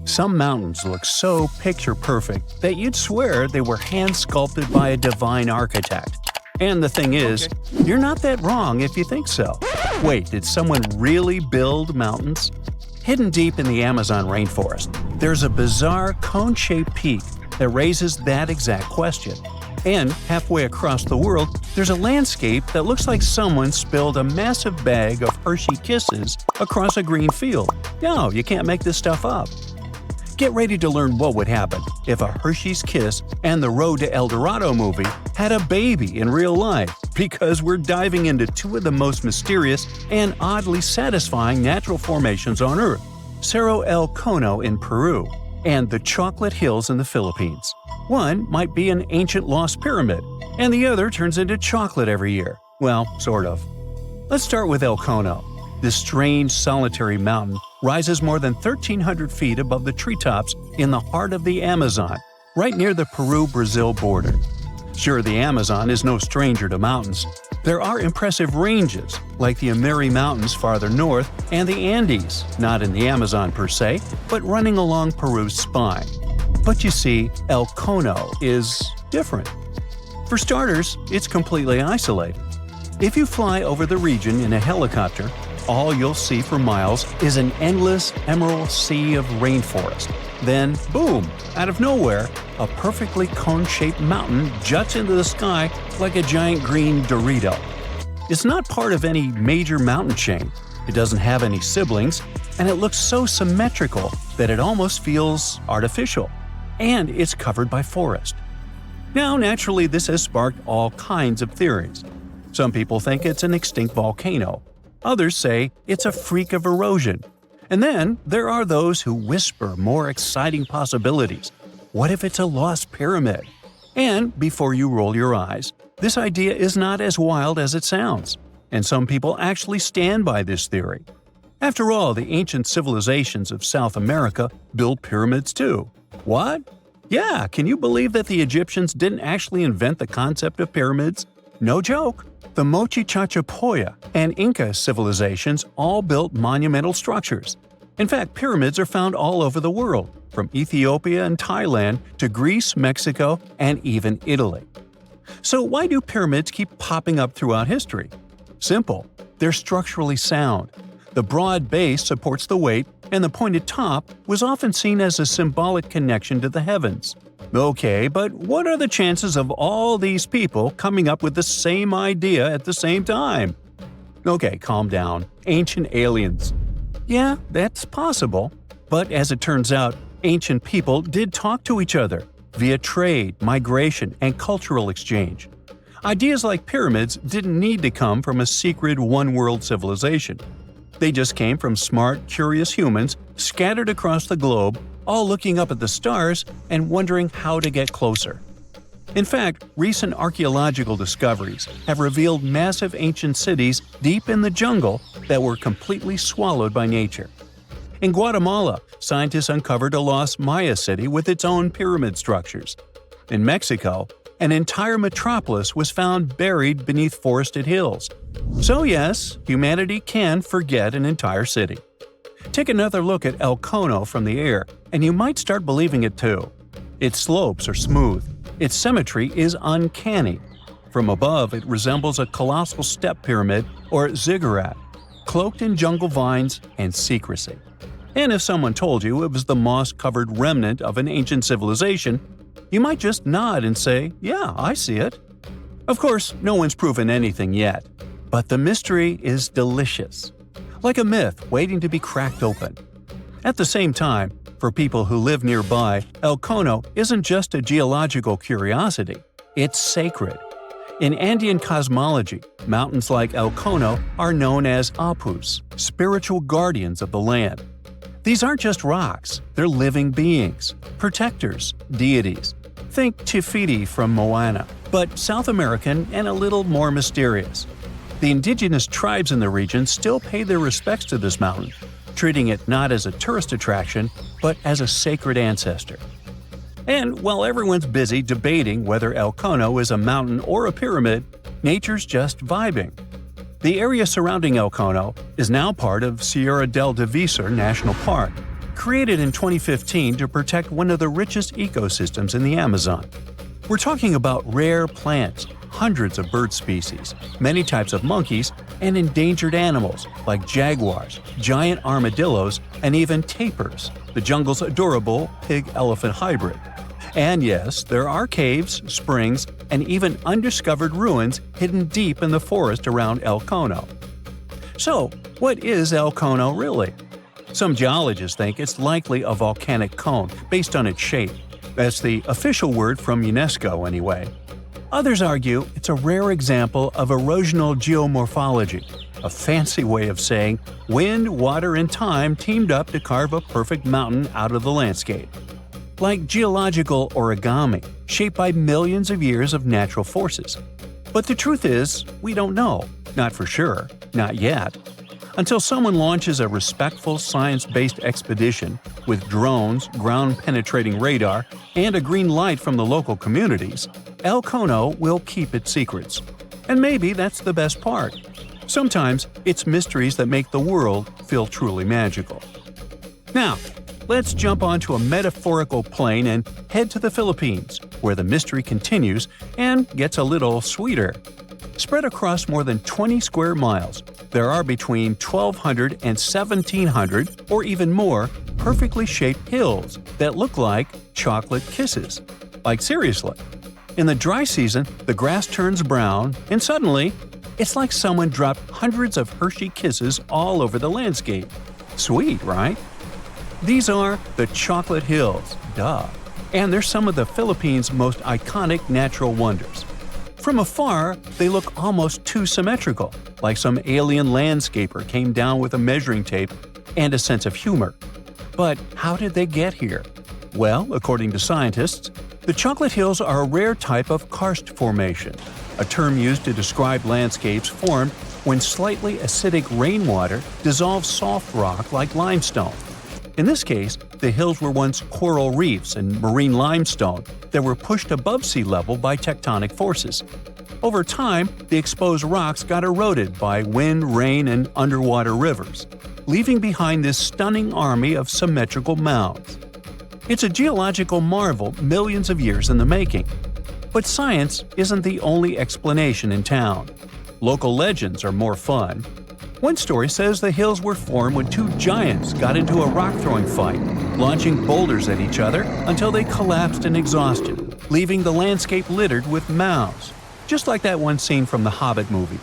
Some mountains look so picture-perfect that you'd swear they were hand-sculpted by a divine architect. And the thing is, you're not that wrong if you think so. Wait, did someone really build mountains? Hidden deep in the Amazon rainforest, there's a bizarre cone-shaped peak that raises that exact question. And halfway across the world, there's a landscape that looks like someone spilled a massive bag of Hershey Kisses across a green field. No, you can't make this stuff up. Get ready to learn what would happen if a Hershey's Kiss and the Road to El Dorado movie had a baby in real life, because we're diving into two of the most mysterious and oddly satisfying natural formations on Earth, Cerro El Cono in Peru and the Chocolate Hills in the Philippines. One might be an ancient lost pyramid, and the other turns into chocolate every year. Well, sort of. Let's start with El Cono. This strange, solitary mountain rises more than 1,300 feet above the treetops in the heart of the Amazon, right near the Peru-Brazil border. Sure, the Amazon is no stranger to mountains. There are impressive ranges, like the Amiri Mountains farther north and the Andes, not in the Amazon per se, but running along Peru's spine. But you see, El Cono is different. For starters, it's completely isolated. If you fly over the region in a helicopter, all you'll see for miles is an endless emerald sea of rainforest. Then, boom, out of nowhere, a perfectly cone-shaped mountain juts into the sky like a giant green Dorito. It's not part of any major mountain chain, it doesn't have any siblings, and it looks so symmetrical that it almost feels artificial. And it's covered by forest. Now, naturally, this has sparked all kinds of theories. Some people think it's an extinct volcano. Others say it's a freak of erosion. And then there are those who whisper more exciting possibilities. What if it's a lost pyramid? And before you roll your eyes, this idea is not as wild as it sounds. And some people actually stand by this theory. After all, the ancient civilizations of South America built pyramids too. What? Yeah, can you believe that the Egyptians didn't actually invent the concept of pyramids? No joke. The Mochichachapoya and Inca civilizations all built monumental structures. In fact, pyramids are found all over the world, from Ethiopia and Thailand to Greece, Mexico, and even Italy. So why do pyramids keep popping up throughout history? Simple. They're structurally sound. The broad base supports the weight, and the pointed top was often seen as a symbolic connection to the heavens. Okay, but what are the chances of all these people coming up with the same idea at the same time? Okay, calm down. Ancient aliens. Yeah, that's possible. But as it turns out, ancient people did talk to each other via trade, migration, and cultural exchange. Ideas like pyramids didn't need to come from a secret one-world civilization. They just came from smart, curious humans scattered across the globe, all looking up at the stars and wondering how to get closer. In fact, recent archaeological discoveries have revealed massive ancient cities deep in the jungle that were completely swallowed by nature. In Guatemala, scientists uncovered a lost Maya city with its own pyramid structures. In Mexico, an entire metropolis was found buried beneath forested hills. So yes, humanity can forget an entire city. Take another look at El Cono from the air, and you might start believing it too. Its slopes are smooth. Its symmetry is uncanny. From above, it resembles a colossal step pyramid or ziggurat, cloaked in jungle vines and secrecy. And if someone told you it was the moss-covered remnant of an ancient civilization, you might just nod and say, "Yeah, I see it." Of course, no one's proven anything yet. But the mystery is delicious. Like a myth waiting to be cracked open. At the same time, for people who live nearby, El Cono isn't just a geological curiosity, it's sacred. In Andean cosmology, mountains like El Cono are known as apus, spiritual guardians of the land. These aren't just rocks, they're living beings, protectors, deities. Think Te Fiti from Moana, but South American and a little more mysterious. The indigenous tribes in the region still pay their respects to this mountain, treating it not as a tourist attraction, but as a sacred ancestor. And while everyone's busy debating whether El Cono is a mountain or a pyramid, nature's just vibing. The area surrounding El Cono is now part of Sierra del Divisor National Park, created in 2015 to protect one of the richest ecosystems in the Amazon. We're talking about rare plants, hundreds of bird species, many types of monkeys, and endangered animals like jaguars, giant armadillos, and even tapirs, the jungle's adorable pig-elephant hybrid. And yes, there are caves, springs, and even undiscovered ruins hidden deep in the forest around El Cono. So, what is El Cono really? Some geologists think it's likely a volcanic cone based on its shape. That's the official word from UNESCO anyway. Others argue it's a rare example of erosional geomorphology, a fancy way of saying wind, water, and time teamed up to carve a perfect mountain out of the landscape. Like geological origami, shaped by millions of years of natural forces. But the truth is, we don't know. Not for sure. Not yet. Until someone launches a respectful science-based expedition with drones, ground-penetrating radar, and a green light from the local communities, El Cono will keep its secrets. And maybe that's the best part. Sometimes it's mysteries that make the world feel truly magical. Now, let's jump onto a metaphorical plane and head to the Philippines, where the mystery continues and gets a little sweeter. Spread across more than 20 square miles, there are between 1,200 and 1,700, or even more, perfectly shaped hills that look like chocolate kisses. Like seriously. In the dry season, the grass turns brown, and suddenly, it's like someone dropped hundreds of Hershey kisses all over the landscape. Sweet, right? These are the Chocolate Hills, duh. And they're some of the Philippines' most iconic natural wonders. From afar, they look almost too symmetrical, like some alien landscaper came down with a measuring tape and a sense of humor. But how did they get here? Well, according to scientists, the Chocolate Hills are a rare type of karst formation, a term used to describe landscapes formed when slightly acidic rainwater dissolves soft rock like limestone. In this case, the hills were once coral reefs and marine limestone that were pushed above sea level by tectonic forces. Over time, the exposed rocks got eroded by wind, rain, and underwater rivers, leaving behind this stunning army of symmetrical mounds. It's a geological marvel millions of years in the making. But science isn't the only explanation in town. Local legends are more fun. One story says the hills were formed when two giants got into a rock-throwing fight, launching boulders at each other until they collapsed in exhaustion, leaving the landscape littered with mounds, just like that one scene from the Hobbit movie.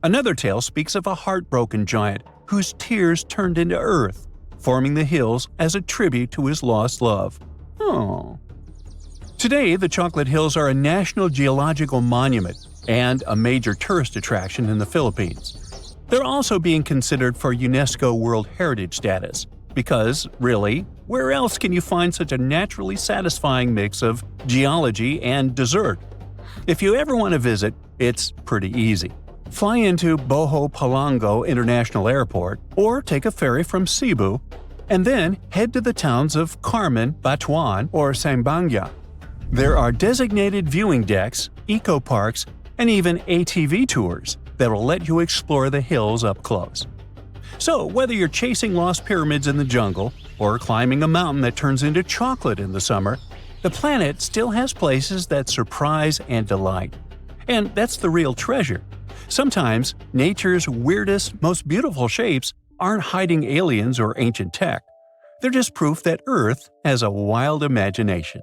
Another tale speaks of a heartbroken giant whose tears turned into earth, forming the hills as a tribute to his lost love. Oh. Today, the Chocolate Hills are a National Geological Monument and a major tourist attraction in the Philippines. They're also being considered for UNESCO World Heritage status, because, really, where else can you find such a naturally satisfying mix of geology and dessert? If you ever want to visit, it's pretty easy. Fly into Boho Palango International Airport or take a ferry from Cebu, and then head to the towns of Carmen, Batuan, or Sambanga. There are designated viewing decks, eco-parks, and even ATV tours that will let you explore the hills up close. So, whether you're chasing lost pyramids in the jungle or climbing a mountain that turns into chocolate in the summer, the planet still has places that surprise and delight. And that's the real treasure. Sometimes, nature's weirdest, most beautiful shapes aren't hiding aliens or ancient tech. They're just proof that Earth has a wild imagination.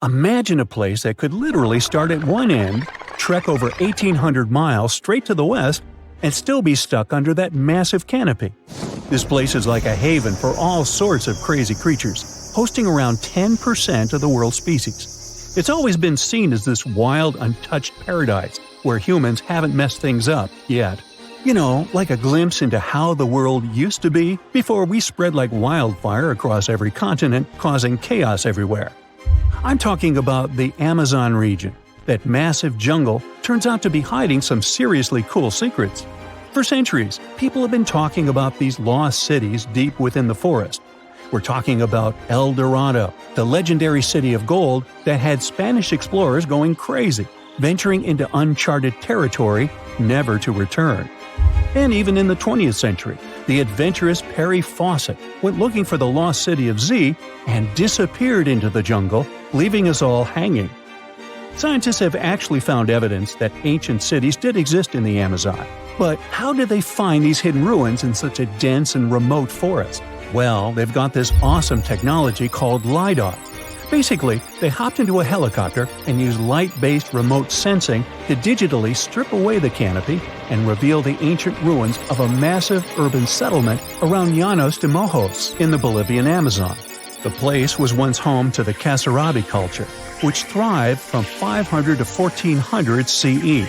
Imagine a place that could literally start at one end, trek over 1,800 miles straight to the west, and still be stuck under that massive canopy. This place is like a haven for all sorts of crazy creatures, hosting around 10% of the world's species. It's always been seen as this wild, untouched paradise where humans haven't messed things up yet. You know, like a glimpse into how the world used to be before we spread like wildfire across every continent, causing chaos everywhere. I'm talking about the Amazon region. That massive jungle turns out to be hiding some seriously cool secrets. For centuries, people have been talking about these lost cities deep within the forest. We're talking about El Dorado, the legendary city of gold that had Spanish explorers going crazy, venturing into uncharted territory, never to return. And even in the 20th century, the adventurous Percy Fawcett went looking for the lost city of Z and disappeared into the jungle, leaving us all hanging. Scientists have actually found evidence that ancient cities did exist in the Amazon. But how did they find these hidden ruins in such a dense and remote forest? Well, they've got this awesome technology called LiDAR. Basically, they hopped into a helicopter and used light-based remote sensing to digitally strip away the canopy and reveal the ancient ruins of a massive urban settlement around Llanos de Mojos in the Bolivian Amazon. The place was once home to the Kasarabi culture, which thrived from 500 to 1400 CE.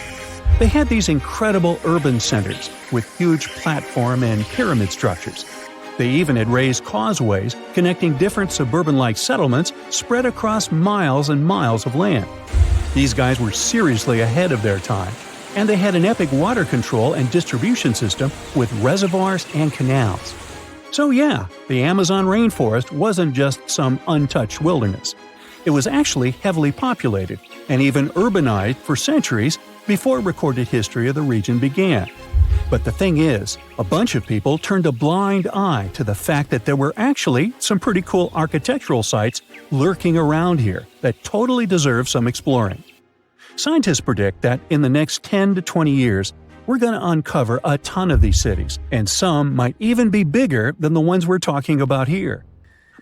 They had these incredible urban centers with huge platform and pyramid structures. They even had raised causeways connecting different suburban-like settlements spread across miles and miles of land. These guys were seriously ahead of their time, and they had an epic water control and distribution system with reservoirs and canals. So yeah, the Amazon rainforest wasn't just some untouched wilderness. It was actually heavily populated and even urbanized for centuries before recorded history of the region began. But the thing is, a bunch of people turned a blind eye to the fact that there were actually some pretty cool architectural sites lurking around here that totally deserve some exploring. Scientists predict that in the next 10 to 20 years, we're going to uncover a ton of these cities, and some might even be bigger than the ones we're talking about here.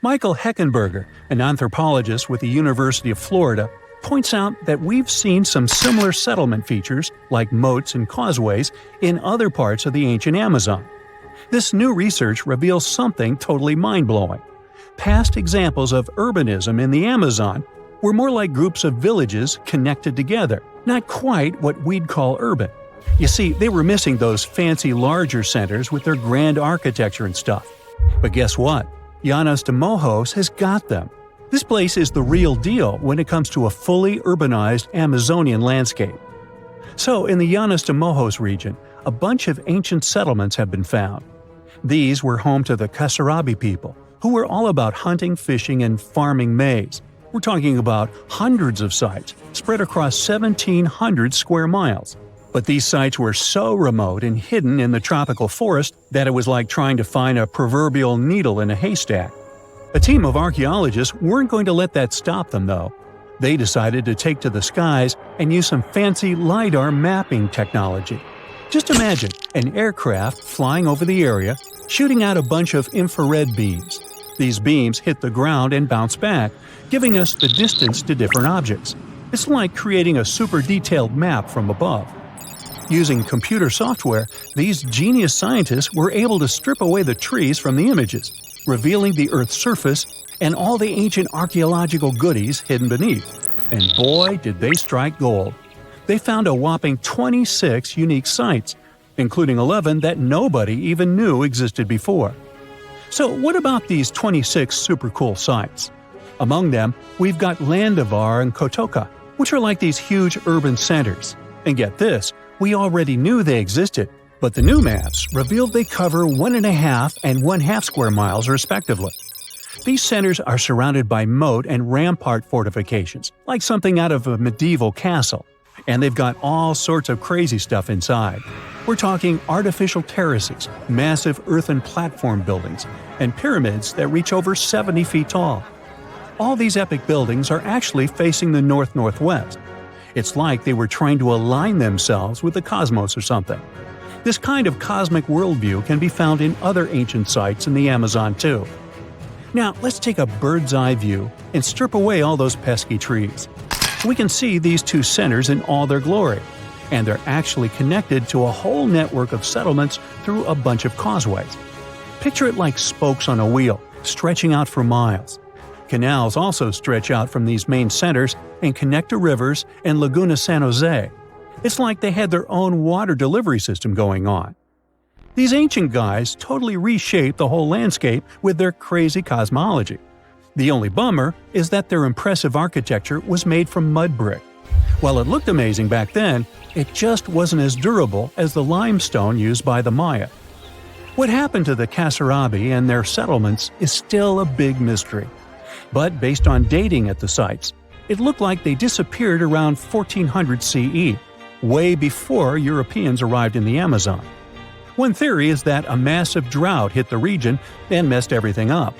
Michael Heckenberger, an anthropologist with the University of Florida, points out that we've seen some similar settlement features, like moats and causeways, in other parts of the ancient Amazon. This new research reveals something totally mind-blowing. Past examples of urbanism in the Amazon were more like groups of villages connected together, not quite what we'd call urban. You see, they were missing those fancy larger centers with their grand architecture and stuff. But guess what? Llanos de Mojos has got them. This place is the real deal when it comes to a fully urbanized Amazonian landscape. So, in the Llanos de Mojos region, a bunch of ancient settlements have been found. These were home to the Kasarabi people, who were all about hunting, fishing, and farming maize. We're talking about hundreds of sites, spread across 1,700 square miles. But these sites were so remote and hidden in the tropical forest that it was like trying to find a proverbial needle in a haystack. A team of archaeologists weren't going to let that stop them, though. They decided to take to the skies and use some fancy LiDAR mapping technology. Just imagine an aircraft flying over the area, shooting out a bunch of infrared beams. These beams hit the ground and bounce back, giving us the distance to different objects. It's like creating a super detailed map from above. Using computer software, these genius scientists were able to strip away the trees from the images, revealing the Earth's surface and all the ancient archaeological goodies hidden beneath. And boy, did they strike gold. They found a whopping 26 unique sites, including 11 that nobody even knew existed before. So what about these 26 super cool sites? Among them, we've got Landivar and Kotoka, which are like these huge urban centers. And get this, we already knew they existed, but the new maps revealed they cover 1.5 and 1/2 square miles respectively. These centers are surrounded by moat and rampart fortifications, like something out of a medieval castle, and they've got all sorts of crazy stuff inside. We're talking artificial terraces, massive earthen platform buildings, and pyramids that reach over 70 feet tall. All these epic buildings are actually facing the north-northwest. It's like they were trying to align themselves with the cosmos or something. This kind of cosmic worldview can be found in other ancient sites in the Amazon too. Now, let's take a bird's-eye view and strip away all those pesky trees. We can see these two centers in all their glory, and they're actually connected to a whole network of settlements through a bunch of causeways. Picture it like spokes on a wheel, stretching out for miles. Canals also stretch out from these main centers and connect to rivers and Laguna San Jose. It's like they had their own water delivery system going on. These ancient guys totally reshaped the whole landscape with their crazy cosmology. The only bummer is that their impressive architecture was made from mud brick. While it looked amazing back then, it just wasn't as durable as the limestone used by the Maya. What happened to the Kasarabi and their settlements is still a big mystery. But based on dating at the sites, it looked like they disappeared around 1400 CE, way before Europeans arrived in the Amazon. One theory is that a massive drought hit the region and messed everything up.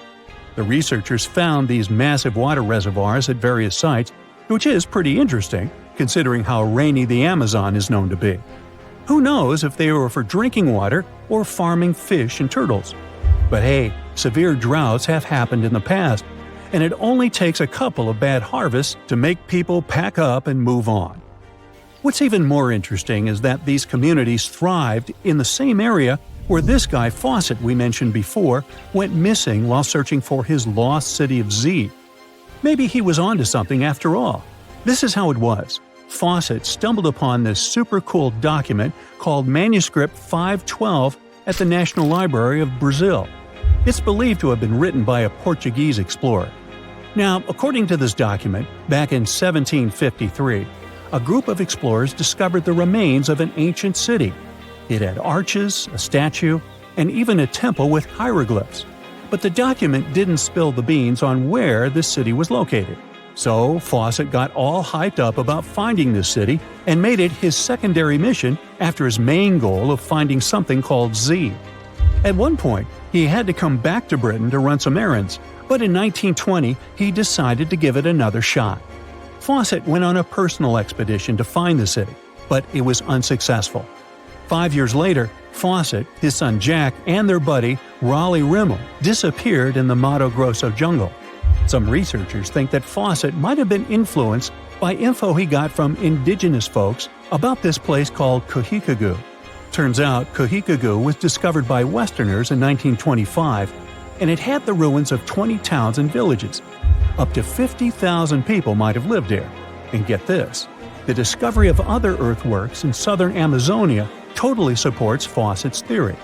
The researchers found these massive water reservoirs at various sites, which is pretty interesting, considering how rainy the Amazon is known to be. Who knows if they were for drinking water or farming fish and turtles? But hey, severe droughts have happened in the past, and it only takes a couple of bad harvests to make people pack up and move on. What's even more interesting is that these communities thrived in the same area where this guy Fawcett we mentioned before went missing while searching for his lost city of Z. Maybe he was onto something after all. This is how it was. Fawcett stumbled upon this super cool document called Manuscript 512 at the National Library of Brazil. It's believed to have been written by a Portuguese explorer. Now, according to this document, back in 1753, a group of explorers discovered the remains of an ancient city. It had arches, a statue, and even a temple with hieroglyphs. But the document didn't spill the beans on where this city was located. So Fawcett got all hyped up about finding this city and made it his secondary mission after his main goal of finding something called Z. At one point, he had to come back to Britain to run some errands, but in 1920 he decided to give it another shot. Fawcett went on a personal expedition to find the city, but it was unsuccessful. 5 years later, Fawcett, his son Jack, and their buddy Raleigh Rimmel disappeared in the Mato Grosso jungle. Some researchers think that Fawcett might have been influenced by info he got from indigenous folks about this place called Cahokia. Turns out Cahokia was discovered by Westerners in 1925, and it had the ruins of 20 towns and villages. Up to 50,000 people might have lived there. And get this, the discovery of other earthworks in southern Amazonia totally supports Fawcett's theory.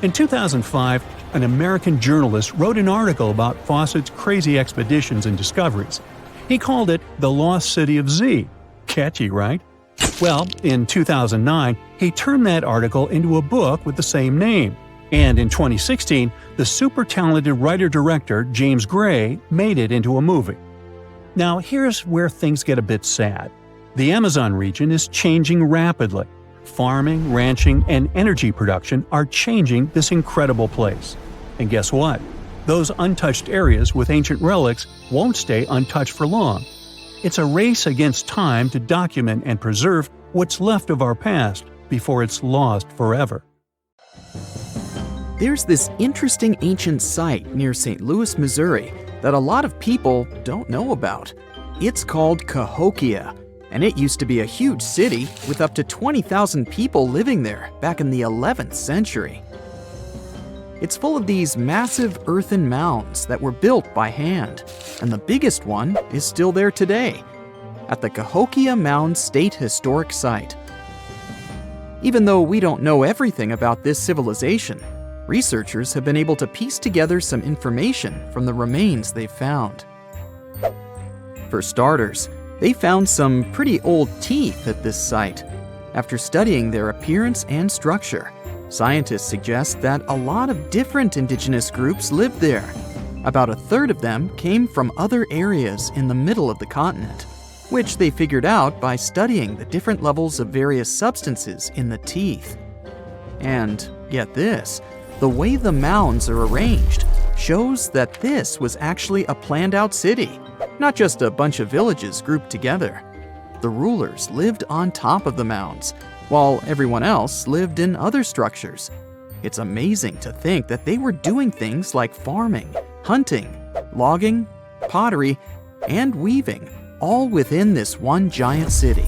In 2005, an American journalist wrote an article about Fawcett's crazy expeditions and discoveries. He called it The Lost City of Z. Catchy, right? Well, in 2009, he turned that article into a book with the same name. And in 2016, the super talented writer-director James Gray made it into a movie. Now, here's where things get a bit sad. The Amazon region is changing rapidly. Farming, ranching, and energy production are changing this incredible place. And guess what? Those untouched areas with ancient relics won't stay untouched for long. It's a race against time to document and preserve what's left of our past before it's lost forever. There's this interesting ancient site near St. Louis, Missouri, that a lot of people don't know about. It's called Cahokia, and it used to be a huge city with up to 20,000 people living there back in the 11th century. It's full of these massive earthen mounds that were built by hand, and the biggest one is still there today, at the Cahokia Mound State Historic Site. Even though we don't know everything about this civilization, researchers have been able to piece together some information from the remains they've found. For starters, they found some pretty old teeth at this site. After studying their appearance and structure, scientists suggest that a lot of different indigenous groups lived there. About a third of them came from other areas in the middle of the continent, which they figured out by studying the different levels of various substances in the teeth. And get this, the way the mounds are arranged shows that this was actually a planned-out city, not just a bunch of villages grouped together. The rulers lived on top of the mounds, while everyone else lived in other structures. It's amazing to think that they were doing things like farming, hunting, logging, pottery, and weaving, all within this one giant city.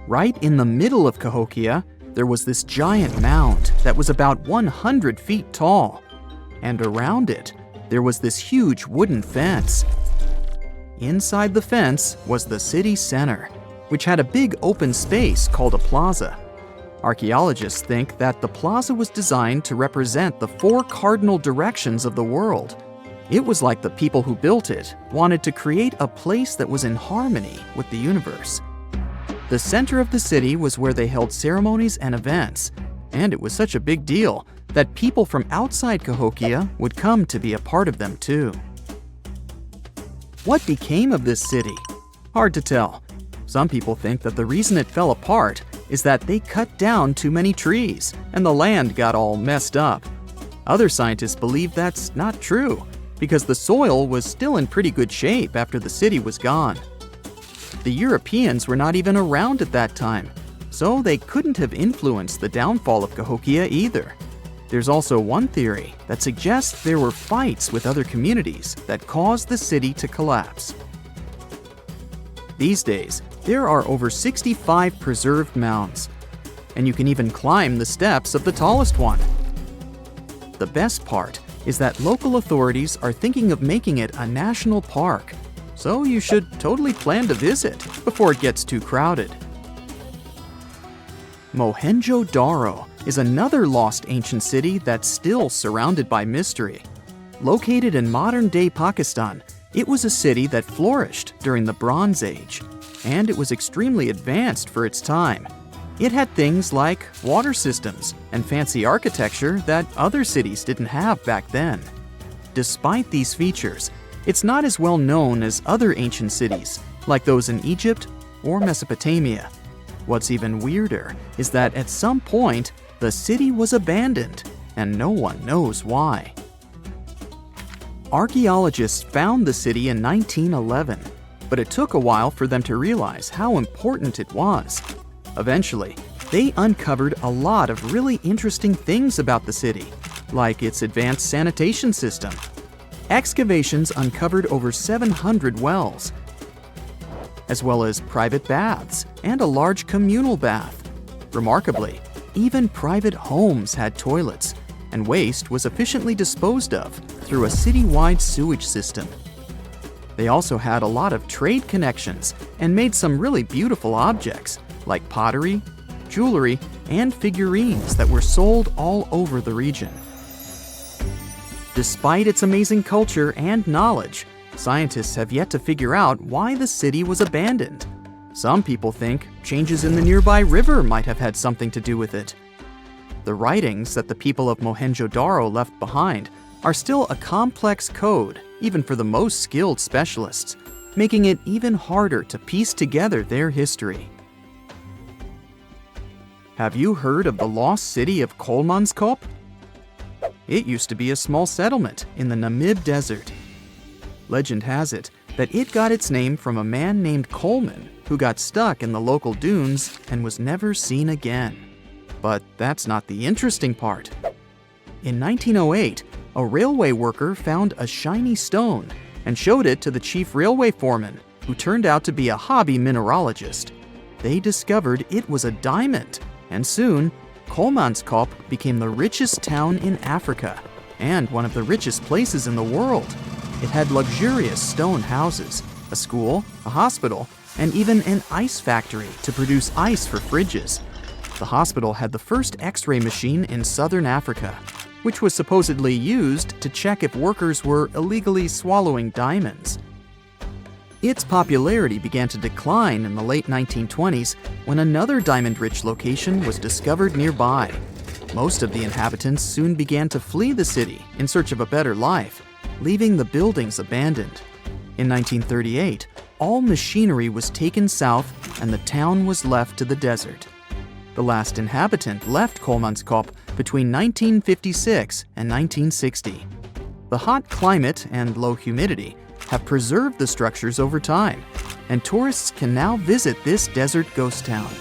Right in the middle of Cahokia, there was this giant mound that was about 100 feet tall, and around it, there was this huge wooden fence. Inside the fence was the city center, which had a big open space called a plaza. Archaeologists think that the plaza was designed to represent the 4 cardinal directions of the world. It was like the people who built it wanted to create a place that was in harmony with the universe. The center of the city was where they held ceremonies and events, and it was such a big deal that people from outside Cahokia would come to be a part of them too. What became of this city? Hard to tell. Some people think that the reason it fell apart is that they cut down too many trees and the land got all messed up. Other scientists believe that's not true because the soil was still in pretty good shape after the city was gone. The Europeans were not even around at that time, so they couldn't have influenced the downfall of Cahokia either. There's also one theory that suggests there were fights with other communities that caused the city to collapse. These days, there are over 65 preserved mounds, and you can even climb the steps of the tallest one. The best part is that local authorities are thinking of making it a national park, so you should totally plan to visit before it gets too crowded. Mohenjo Daro is another lost ancient city that's still surrounded by mystery. Located in modern-day Pakistan, it was a city that flourished during the Bronze Age, and it was extremely advanced for its time. It had things like water systems and fancy architecture that other cities didn't have back then. Despite these features, it's not as well known as other ancient cities, like those in Egypt or Mesopotamia. What's even weirder is that at some point, the city was abandoned, and no one knows why. Archaeologists found the city in 1911, but it took a while for them to realize how important it was. Eventually, they uncovered a lot of really interesting things about the city, like its advanced sanitation system. Excavations uncovered over 700 wells, as well as private baths and a large communal bath. Remarkably, even private homes had toilets, and waste was efficiently disposed of through a citywide sewage system. They also had a lot of trade connections and made some really beautiful objects, like pottery, jewelry, and figurines that were sold all over the region. Despite its amazing culture and knowledge, scientists have yet to figure out why the city was abandoned. Some people think changes in the nearby river might have had something to do with it. The writings that the people of Mohenjo Daro left behind are still a complex code, even for the most skilled specialists, making it even harder to piece together their history. Have you heard of the lost city of Kolmanskop? It used to be a small settlement in the Namib Desert. Legend has it that it got its name from a man named Coleman who got stuck in the local dunes and was never seen again. But that's not the interesting part. In 1908, a railway worker found a shiny stone and showed it to the chief railway foreman, who turned out to be a hobby mineralogist. They discovered it was a diamond, and soon, Kolmanskop became the richest town in Africa and one of the richest places in the world. It had luxurious stone houses, a school, a hospital, and even an ice factory to produce ice for fridges. The hospital had the first X-ray machine in southern Africa, which was supposedly used to check if workers were illegally swallowing diamonds. Its popularity began to decline in the late 1920s when another diamond-rich location was discovered nearby. Most of the inhabitants soon began to flee the city in search of a better life, leaving the buildings abandoned. In 1938, all machinery was taken south and the town was left to the desert. The last inhabitant left Kolmanskop between 1956 and 1960. The hot climate and low humidity have preserved the structures over time, and tourists can now visit this desert ghost town.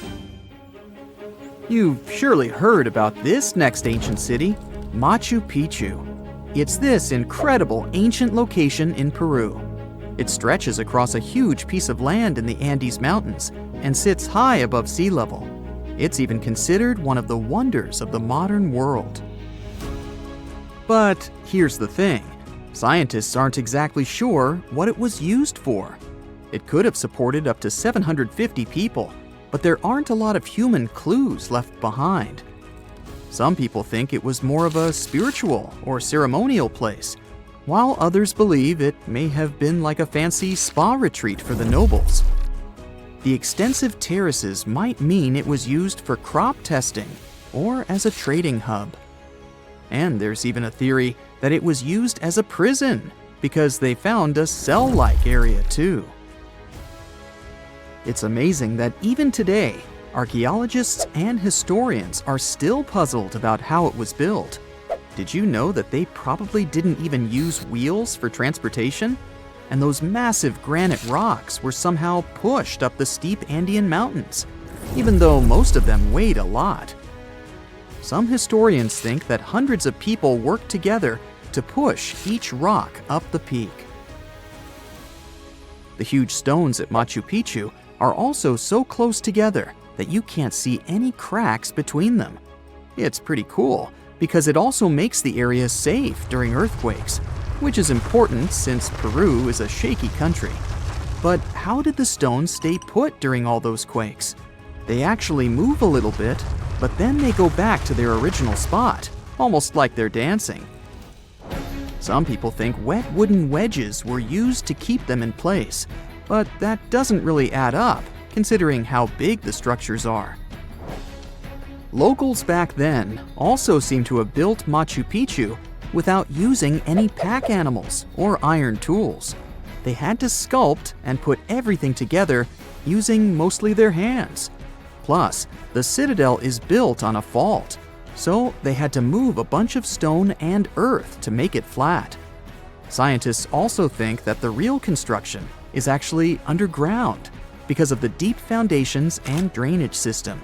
You've surely heard about this next ancient city, Machu Picchu. It's this incredible ancient location in Peru. It stretches across a huge piece of land in the Andes Mountains and sits high above sea level. It's even considered one of the wonders of the modern world. But here's the thing. Scientists aren't exactly sure what it was used for. It could have supported up to 750 people, but there aren't a lot of human clues left behind. Some people think it was more of a spiritual or ceremonial place, while others believe it may have been like a fancy spa retreat for the nobles. The extensive terraces might mean it was used for crop testing or as a trading hub. And there's even a theory that it was used as a prison because they found a cell-like area too. It's amazing that even today, Archaeologists and historians are still puzzled about how it was built. Did you know that they probably didn't even use wheels for transportation? And those massive granite rocks were somehow pushed up the steep Andean mountains, even though most of them weighed a lot. Some historians think that hundreds of people worked together to push each rock up the peak. The huge stones at Machu Picchu are also so close together that you can't see any cracks between them. It's pretty cool because it also makes the area safe during earthquakes, which is important since Peru is a shaky country. But how did the stones stay put during all those quakes? They actually move a little bit, but then they go back to their original spot, almost like they're dancing. Some people think wet wooden wedges were used to keep them in place, but that doesn't really add up, considering how big the structures are. Locals back then also seem to have built Machu Picchu without using any pack animals or iron tools. They had to sculpt and put everything together using mostly their hands. Plus, the citadel is built on a fault, so they had to move a bunch of stone and earth to make it flat. Scientists also think that the real construction is actually underground because of the deep foundations and drainage system.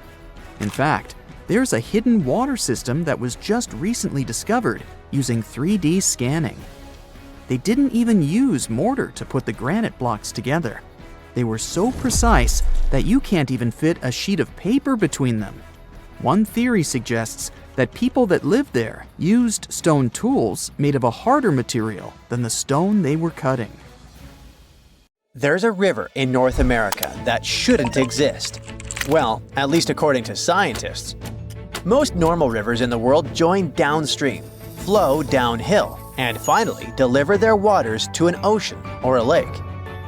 In fact, there's a hidden water system that was just recently discovered using 3D scanning. They didn't even use mortar to put the granite blocks together. They were so precise that you can't even fit a sheet of paper between them. One theory suggests that people that lived there used stone tools made of a harder material than the stone they were cutting. There's a river in North America that shouldn't exist. Well, at least according to scientists. Most normal rivers in the world join downstream, flow downhill, and finally deliver their waters to an ocean or a lake.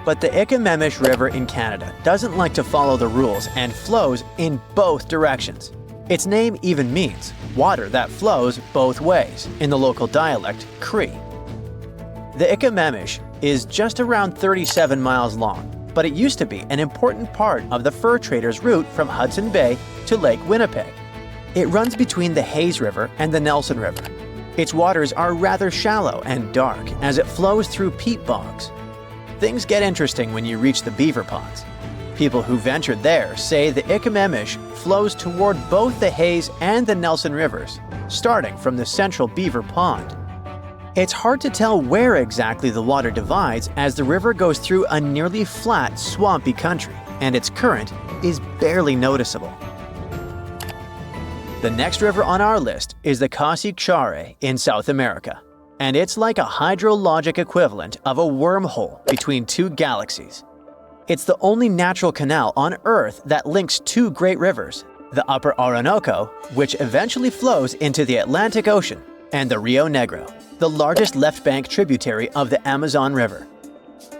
But the Icamemish River in Canada doesn't like to follow the rules and flows in both directions. Its name even means water that flows both ways, in the local dialect, Cree. The Icamemish is just around 37 miles long, but it used to be an important part of the fur traders' route from Hudson Bay to Lake Winnipeg. It runs between the Hayes River and the Nelson River. Its waters are rather shallow and dark as it flows through peat bogs. Things get interesting when you reach the beaver ponds. People who ventured there say the Icamemish flows toward both the Hayes and the Nelson Rivers, starting from the central beaver pond. It's hard to tell where exactly the water divides as the river goes through a nearly flat, swampy country, and its current is barely noticeable. The next river on our list is the Cahokia in South America, and it's like a hydrologic equivalent of a wormhole between two galaxies. It's the only natural canal on Earth that links two great rivers, the Upper Orinoco, which eventually flows into the Atlantic Ocean, and the Rio Negro, the largest left bank tributary of the Amazon River.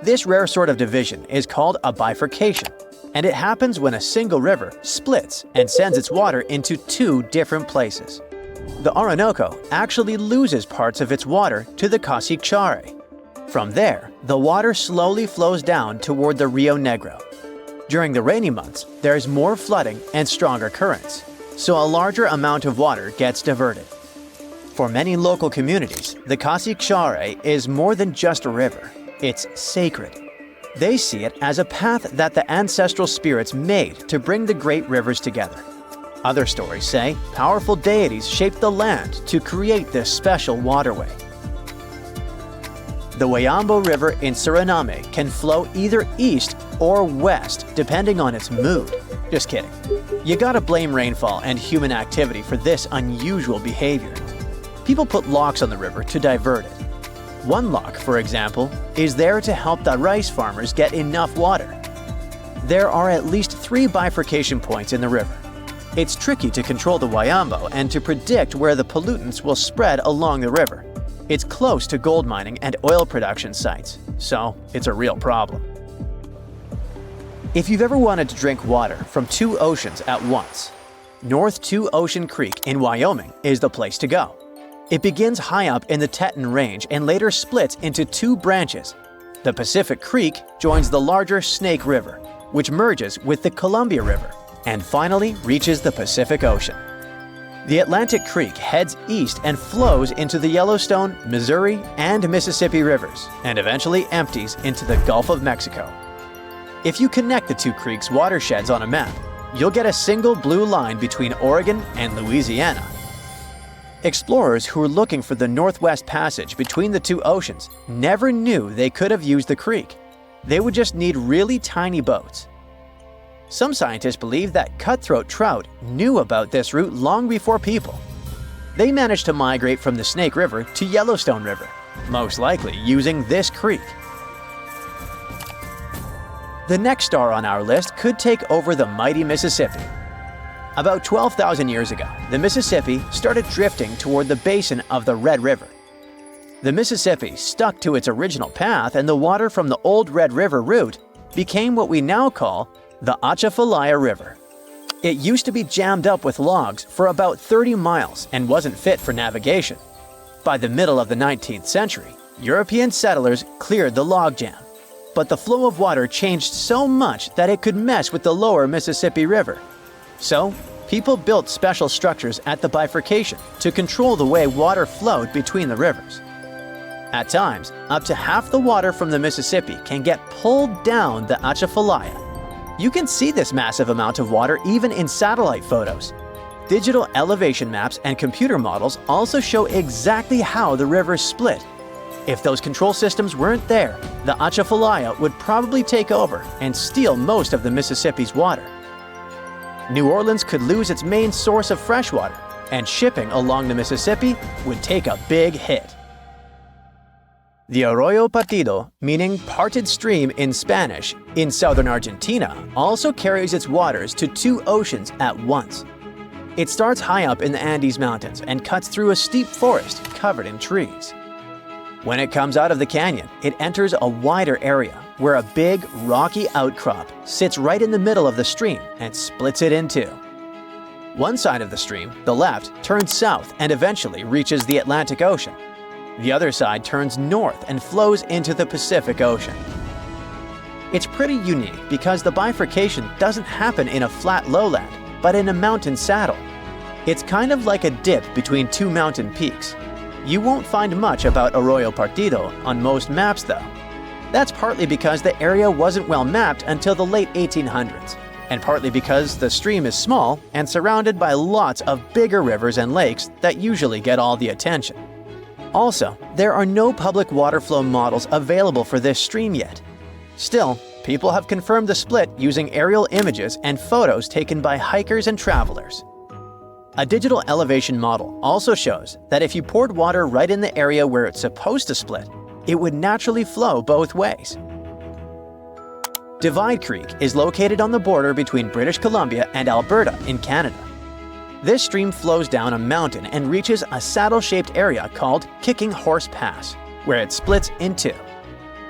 This rare sort of division is called a bifurcation, and it happens when a single river splits and sends its water into two different places. The Orinoco actually loses parts of its water to the Cahokia. From there, the water slowly flows down toward the Rio Negro. During the rainy months, there is more flooding and stronger currents, so a larger amount of water gets diverted. For many local communities, the Cahokia is more than just a river. It's sacred. They see it as a path that the ancestral spirits made to bring the great rivers together. Other stories say powerful deities shaped the land to create this special waterway. The Wayambo River in Suriname can flow either east or west depending on its mood. Just kidding. You gotta blame rainfall and human activity for this unusual behavior. People put locks on the river to divert it. One lock, for example, is there to help the rice farmers get enough water. There are at least 3 bifurcation points in the river. It's tricky to control the Wayambo and to predict where the pollutants will spread along the river. It's close to gold mining and oil production sites, so it's a real problem. If you've ever wanted to drink water from 2 oceans at once, North Two Ocean Creek in Wyoming is the place to go. It begins high up in the Teton Range and later splits into 2 branches. The Pacific Creek joins the larger Snake River, which merges with the Columbia River, and finally reaches the Pacific Ocean. The Atlantic Creek heads east and flows into the Yellowstone, Missouri, and Mississippi rivers, and eventually empties into the Gulf of Mexico. If you connect the two creeks' watersheds on a map, you'll get a single blue line between Oregon and Louisiana. Explorers who were looking for the Northwest Passage between the two oceans never knew they could have used the creek. They would just need really tiny boats. Some scientists believe that cutthroat trout knew about this route long before people. They managed to migrate from the Snake River to Yellowstone River, most likely using this creek. The next star on our list could take over the mighty Mississippi. About 12,000 years ago, the Mississippi started drifting toward the basin of the Red River. The Mississippi stuck to its original path, and the water from the old Red River route became what we now call the Atchafalaya River. It used to be jammed up with logs for about 30 miles and wasn't fit for navigation. By the middle of the 19th century, European settlers cleared the logjam. But the flow of water changed so much that it could mess with the lower Mississippi River. So, people built special structures at the bifurcation to control the way water flowed between the rivers. At times, up to half the water from the Mississippi can get pulled down the Atchafalaya. You can see this massive amount of water even in satellite photos. Digital elevation maps and computer models also show exactly how the rivers split. If those control systems weren't there, the Atchafalaya would probably take over and steal most of the Mississippi's water. New Orleans could lose its main source of fresh water, and shipping along the Mississippi would take a big hit. The Arroyo Partido, meaning parted stream in Spanish, in southern Argentina, also carries its waters to two oceans at once. It starts high up in the Andes Mountains and cuts through a steep forest covered in trees. When it comes out of the canyon, it enters a wider area where a big, rocky outcrop sits right in the middle of the stream and splits it in two. One side of the stream, the left, turns south and eventually reaches the Atlantic Ocean. The other side turns north and flows into the Pacific Ocean. It's pretty unique because the bifurcation doesn't happen in a flat lowland, but in a mountain saddle. It's kind of like a dip between two mountain peaks. You won't find much about Arroyo Partido on most maps though. That's partly because the area wasn't well mapped until the late 1800s, and partly because the stream is small and surrounded by lots of bigger rivers and lakes that usually get all the attention. Also, there are no public water flow models available for this stream yet. Still, people have confirmed the split using aerial images and photos taken by hikers and travelers. A digital elevation model also shows that if you poured water right in the area where it's supposed to split, it would naturally flow both ways. Divide Creek is located on the border between British Columbia and Alberta in Canada. This stream flows down a mountain and reaches a saddle-shaped area called Kicking Horse Pass, where it splits in two.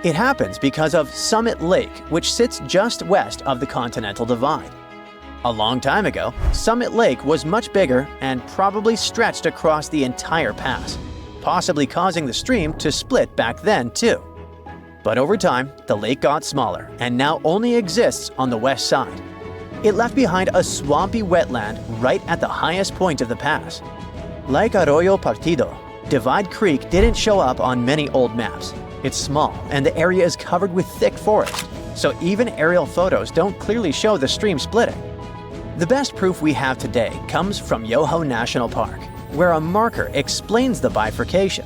It happens because of Summit Lake, which sits just west of the Continental Divide. A long time ago, Summit Lake was much bigger and probably stretched across the entire pass, possibly causing the stream to split back then too. But over time, the lake got smaller and now only exists on the west side. It left behind a swampy wetland right at the highest point of the pass. Like Arroyo Partido, Divide Creek didn't show up on many old maps. It's small and the area is covered with thick forest, so even aerial photos don't clearly show the stream splitting. The best proof we have today comes from Yoho National Park, where a marker explains the bifurcation.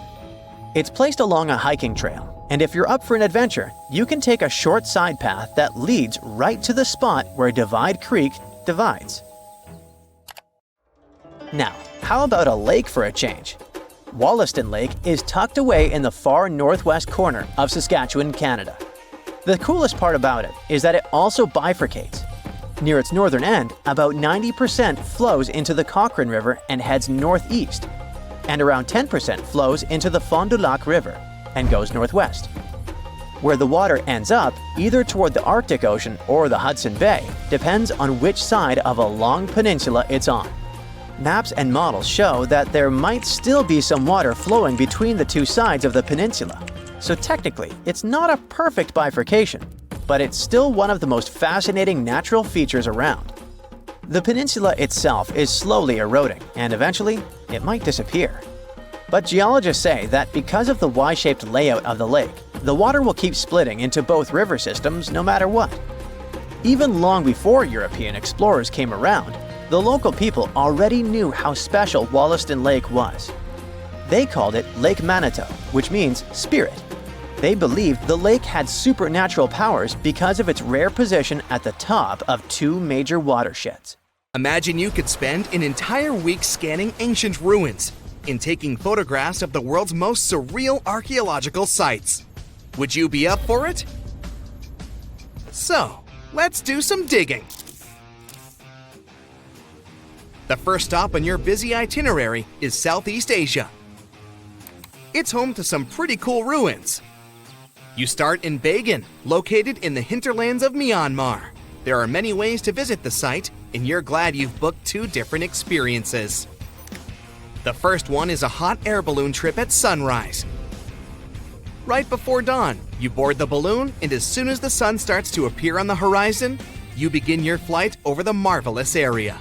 It's placed along a hiking trail, and if you're up for an adventure, you can take a short side path that leads right to the spot where Divide Creek divides. Now, how about a lake for a change? Wollaston Lake is tucked away in the far northwest corner of Saskatchewan, Canada. The coolest part about it is that it also bifurcates. Near its northern end, about 90% flows into the Cochrane River and heads northeast, and around 10% flows into the Fond du Lac River and goes northwest. Where the water ends up, either toward the Arctic Ocean or the Hudson Bay, depends on which side of a long peninsula it's on. Maps and models show that there might still be some water flowing between the two sides of the peninsula, so technically it's not a perfect bifurcation, but it's still one of the most fascinating natural features around. The peninsula itself is slowly eroding, and eventually, it might disappear. But geologists say that because of the Y-shaped layout of the lake, the water will keep splitting into both river systems no matter what. Even long before European explorers came around, the local people already knew how special Wollaston Lake was. They called it Lake Manitou, which means spirit. They believed the lake had supernatural powers because of its rare position at the top of two major watersheds. Imagine you could spend an entire week scanning ancient ruins and taking photographs of the world's most surreal archaeological sites. Would you be up for it? So, let's do some digging. The first stop on your busy itinerary is Southeast Asia. It's home to some pretty cool ruins. You start in Bagan, located in the hinterlands of Myanmar. There are many ways to visit the site, and you're glad you've booked 2 different experiences. The first one is a hot air balloon trip at sunrise. Right before dawn, you board the balloon, and as soon as the sun starts to appear on the horizon, you begin your flight over the marvelous area.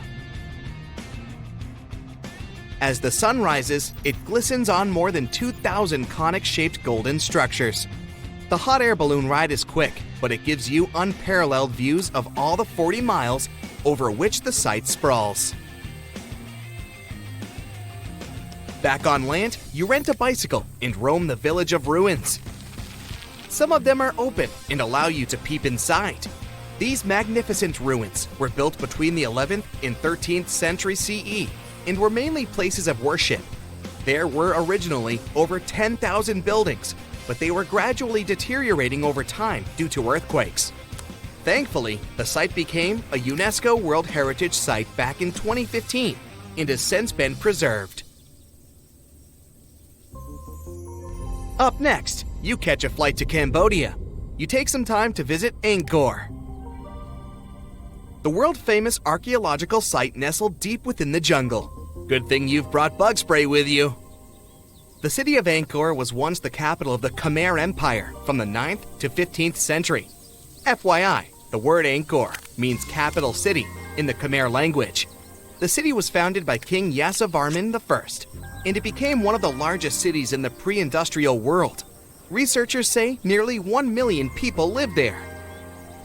As the sun rises, it glistens on more than 2,000 conic-shaped golden structures. The hot air balloon ride is quick, but it gives you unparalleled views of all the 40 miles over which the site sprawls. Back on land, you rent a bicycle and roam the village of ruins. Some of them are open and allow you to peep inside. These magnificent ruins were built between the 11th and 13th century CE and were mainly places of worship. There were originally over 10,000 buildings, but they were gradually deteriorating over time due to earthquakes. Thankfully, the site became a UNESCO World Heritage Site back in 2015 and has since been preserved. Up next, you catch a flight to Cambodia. You take some time to visit Angkor, the world-famous archaeological site nestled deep within the jungle. Good thing you've brought bug spray with you. The city of Angkor was once the capital of the Khmer Empire from the 9th to 15th century. FYI, the word Angkor means capital city in the Khmer language. The city was founded by King Yasovarman I, and it became one of the largest cities in the pre-industrial world. Researchers say nearly 1 million people lived there.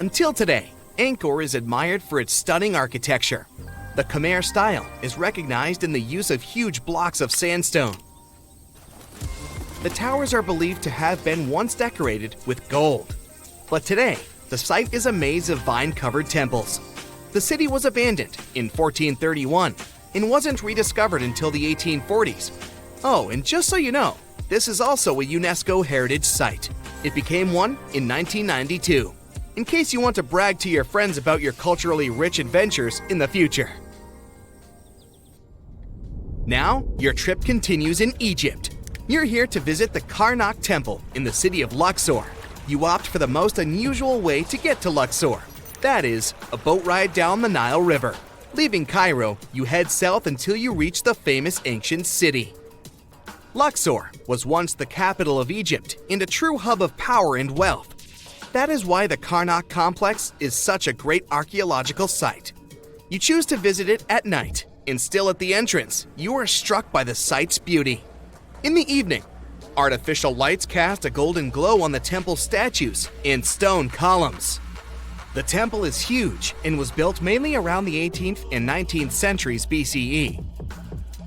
Until today, Angkor is admired for its stunning architecture. The Khmer style is recognized in the use of huge blocks of sandstone. The towers are believed to have been once decorated with gold. But today, the site is a maze of vine-covered temples. The city was abandoned in 1431 and wasn't rediscovered until the 1840s. Oh, and just so you know, this is also a UNESCO Heritage Site. It became one in 1992, in case you want to brag to your friends about your culturally rich adventures in the future. Now, your trip continues in Egypt. You're here to visit the Karnak Temple in the city of Luxor. You opt for the most unusual way to get to Luxor. That is, a boat ride down the Nile River. Leaving Cairo, you head south until you reach the famous ancient city. Luxor was once the capital of Egypt and a true hub of power and wealth. That is why the Karnak complex is such a great archaeological site. You choose to visit it at night, and still at the entrance, you are struck by the site's beauty. In the evening, artificial lights cast a golden glow on the temple statues and stone columns. The temple is huge and was built mainly around the 18th and 19th centuries BCE.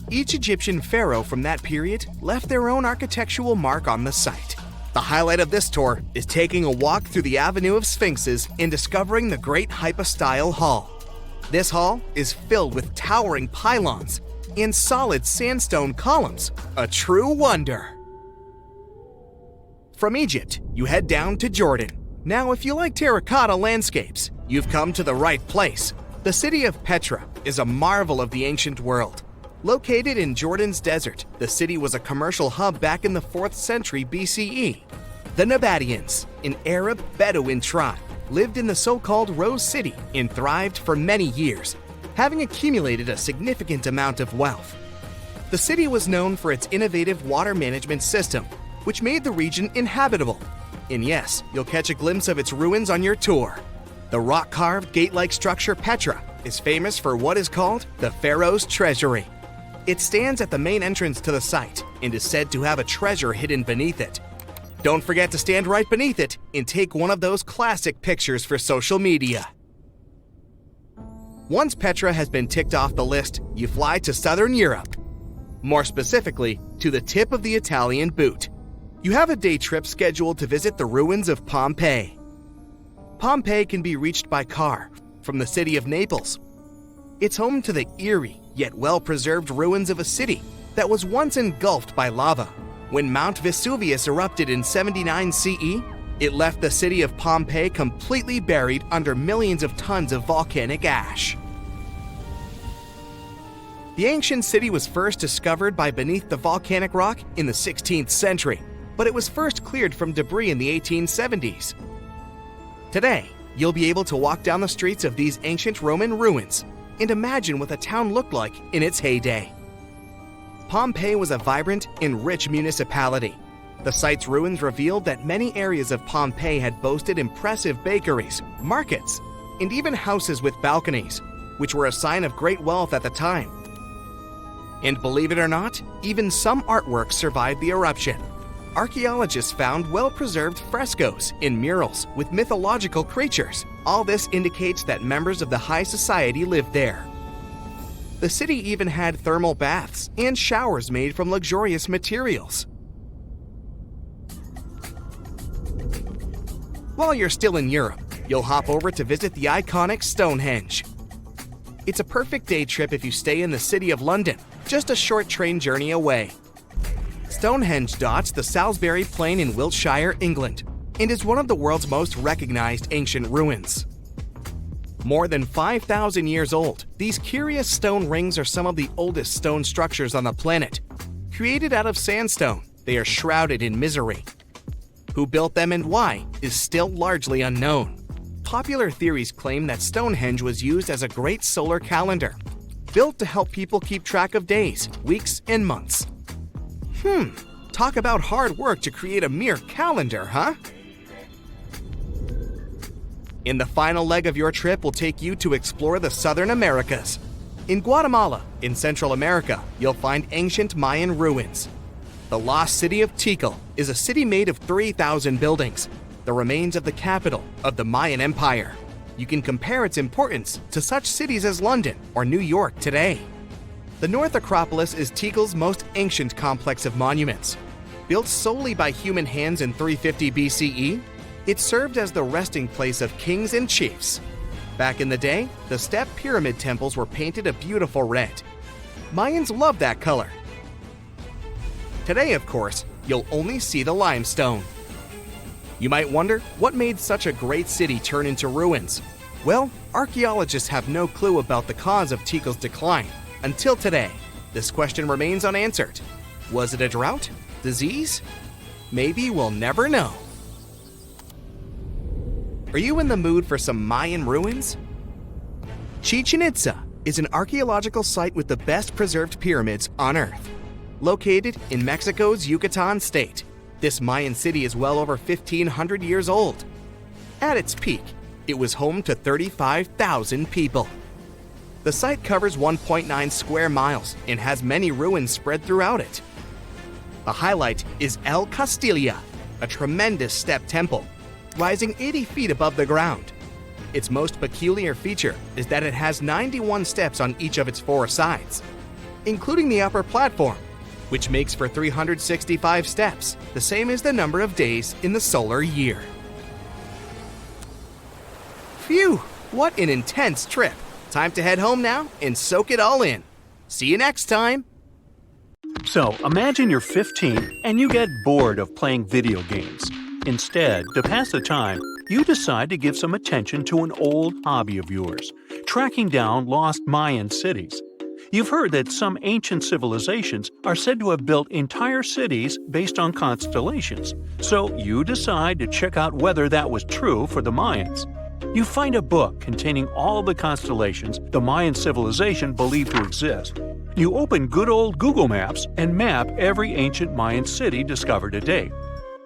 Each Egyptian pharaoh from that period left their own architectural mark on the site. The highlight of this tour is taking a walk through the Avenue of Sphinxes and discovering the Great Hypostyle Hall. This hall is filled with towering pylons and solid sandstone columns, a true wonder. From Egypt, you head down to Jordan. Now, if you like terracotta landscapes, you've come to the right place. The city of Petra is a marvel of the ancient world. Located in Jordan's desert, the city was a commercial hub back in the 4th century BCE. The Nabateans, an Arab Bedouin tribe, lived in the so-called Rose City and thrived for many years, having accumulated a significant amount of wealth. The city was known for its innovative water management system, which made the region inhabitable. And yes, you'll catch a glimpse of its ruins on your tour. The rock-carved gate-like structure Petra is famous for what is called the Pharaoh's Treasury. It stands at the main entrance to the site and is said to have a treasure hidden beneath it. Don't forget to stand right beneath it and take one of those classic pictures for social media. Once Petra has been ticked off the list, you fly to southern Europe. More specifically, to the tip of the Italian boot. You have a day trip scheduled to visit the ruins of Pompeii. Pompeii can be reached by car from the city of Naples. It's home to the eerie yet well-preserved ruins of a city that was once engulfed by lava. When Mount Vesuvius erupted in 79 CE, it left the city of Pompeii completely buried under millions of tons of volcanic ash. The ancient city was first discovered by beneath the volcanic rock in the 16th century, but it was first cleared from debris in the 1870s. Today, you'll be able to walk down the streets of these ancient Roman ruins and imagine what the town looked like in its heyday. Pompeii was a vibrant and rich municipality. The site's ruins revealed that many areas of Pompeii had boasted impressive bakeries, markets, and even houses with balconies, which were a sign of great wealth at the time. And believe it or not, even some artworks survived the eruption. Archaeologists found well-preserved frescoes and murals with mythological creatures. All this indicates that members of the high society lived there. The city even had thermal baths and showers made from luxurious materials. While you're still in Europe, you'll hop over to visit the iconic Stonehenge. It's a perfect day trip if you stay in the city of London, just a short train journey away. Stonehenge dots the Salisbury Plain in Wiltshire, England, and is one of the world's most recognized ancient ruins. More than 5,000 years old, these curious stone rings are some of the oldest stone structures on the planet. Created out of sandstone, they are shrouded in misery. Who built them and why is still largely unknown. Popular theories claim that Stonehenge was used as a great solar calendar, built to help people keep track of days, weeks, and months. Talk about hard work to create a mere calendar, huh? In the final leg of your trip, we'll take you to explore the Southern Americas. In Guatemala, in Central America, you'll find ancient Mayan ruins. The lost city of Tikal is a city made of 3,000 buildings, the remains of the capital of the Mayan Empire. You can compare its importance to such cities as London or New York today. The North Acropolis is Tikal's most ancient complex of monuments. Built solely by human hands in 350 BCE, it served as the resting place of kings and chiefs. Back in the day, the step pyramid temples were painted a beautiful red. Mayans loved that color. Today, of course, you'll only see the limestone. You might wonder what made such a great city turn into ruins. Well, archaeologists have no clue about the cause of Tikal's decline. Until today, this question remains unanswered. Was it a drought? Disease? Maybe we'll never know. Are you in the mood for some Mayan ruins? Chichen Itza is an archaeological site with the best preserved pyramids on Earth. Located in Mexico's Yucatan state, this Mayan city is well over 1,500 years old. At its peak, it was home to 35,000 people. The site covers 1.9 square miles and has many ruins spread throughout it. The highlight is El Castilla, a tremendous step temple, rising 80 feet above the ground. Its most peculiar feature is that it has 91 steps on each of its 4 sides, including the upper platform, which makes for 365 steps, the same as the number of days in the solar year. Phew, what an intense trip! Time to head home now and soak it all in. See you next time! So, imagine you're 15 and you get bored of playing video games. Instead, to pass the time, you decide to give some attention to an old hobby of yours, tracking down lost Mayan cities. You've heard that some ancient civilizations are said to have built entire cities based on constellations, so you decide to check out whether that was true for the Mayans. You find a book containing all the constellations the Mayan civilization believed to exist. You open good old Google Maps and map every ancient Mayan city discovered to date.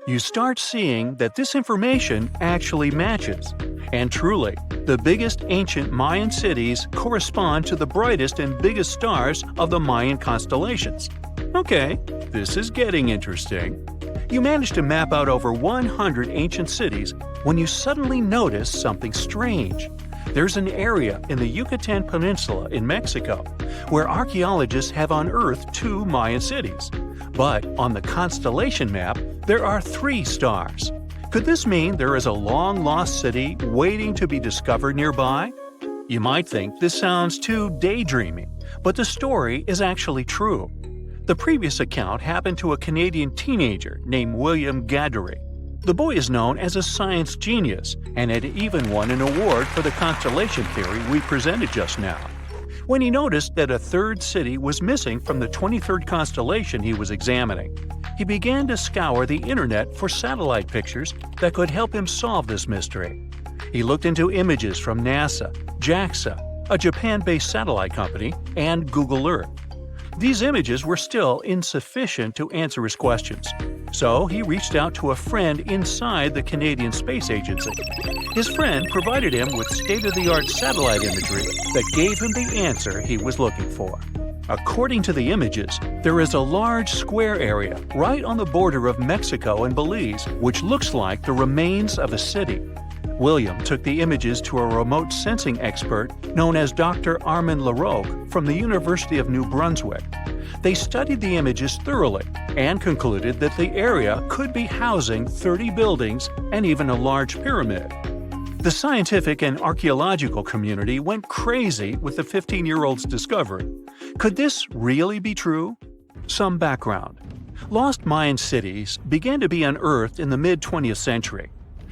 You start seeing that this information actually matches. And truly, the biggest ancient Mayan cities correspond to the brightest and biggest stars of the Mayan constellations. Okay, this is getting interesting. You managed to map out over 100 ancient cities when you suddenly notice something strange. There's an area in the Yucatan Peninsula in Mexico where archaeologists have unearthed 2 Mayan cities. But on the constellation map, there are 3 stars. Could this mean there is a long-lost city waiting to be discovered nearby? You might think this sounds too daydreaming, but the story is actually true. The previous account happened to a Canadian teenager named William Gaddery. The boy is known as a science genius and had even won an award for the constellation theory we presented just now. When he noticed that a 3rd city was missing from the 23rd constellation he was examining, he began to scour the internet for satellite pictures that could help him solve this mystery. He looked into images from NASA, JAXA, a Japan-based satellite company, and Google Earth. These images were still insufficient to answer his questions, so he reached out to a friend inside the Canadian Space Agency. His friend provided him with state-of-the-art satellite imagery that gave him the answer he was looking for. According to the images, there is a large square area right on the border of Mexico and Belize, which looks like the remains of a city. William took the images to a remote sensing expert known as Dr. Armand Larocque from the University of New Brunswick. They studied the images thoroughly and concluded that the area could be housing 30 buildings and even a large pyramid. The scientific and archaeological community went crazy with the 15-year-old's discovery. Could this really be true? Some background. Lost Mayan cities began to be unearthed in the mid-20th century.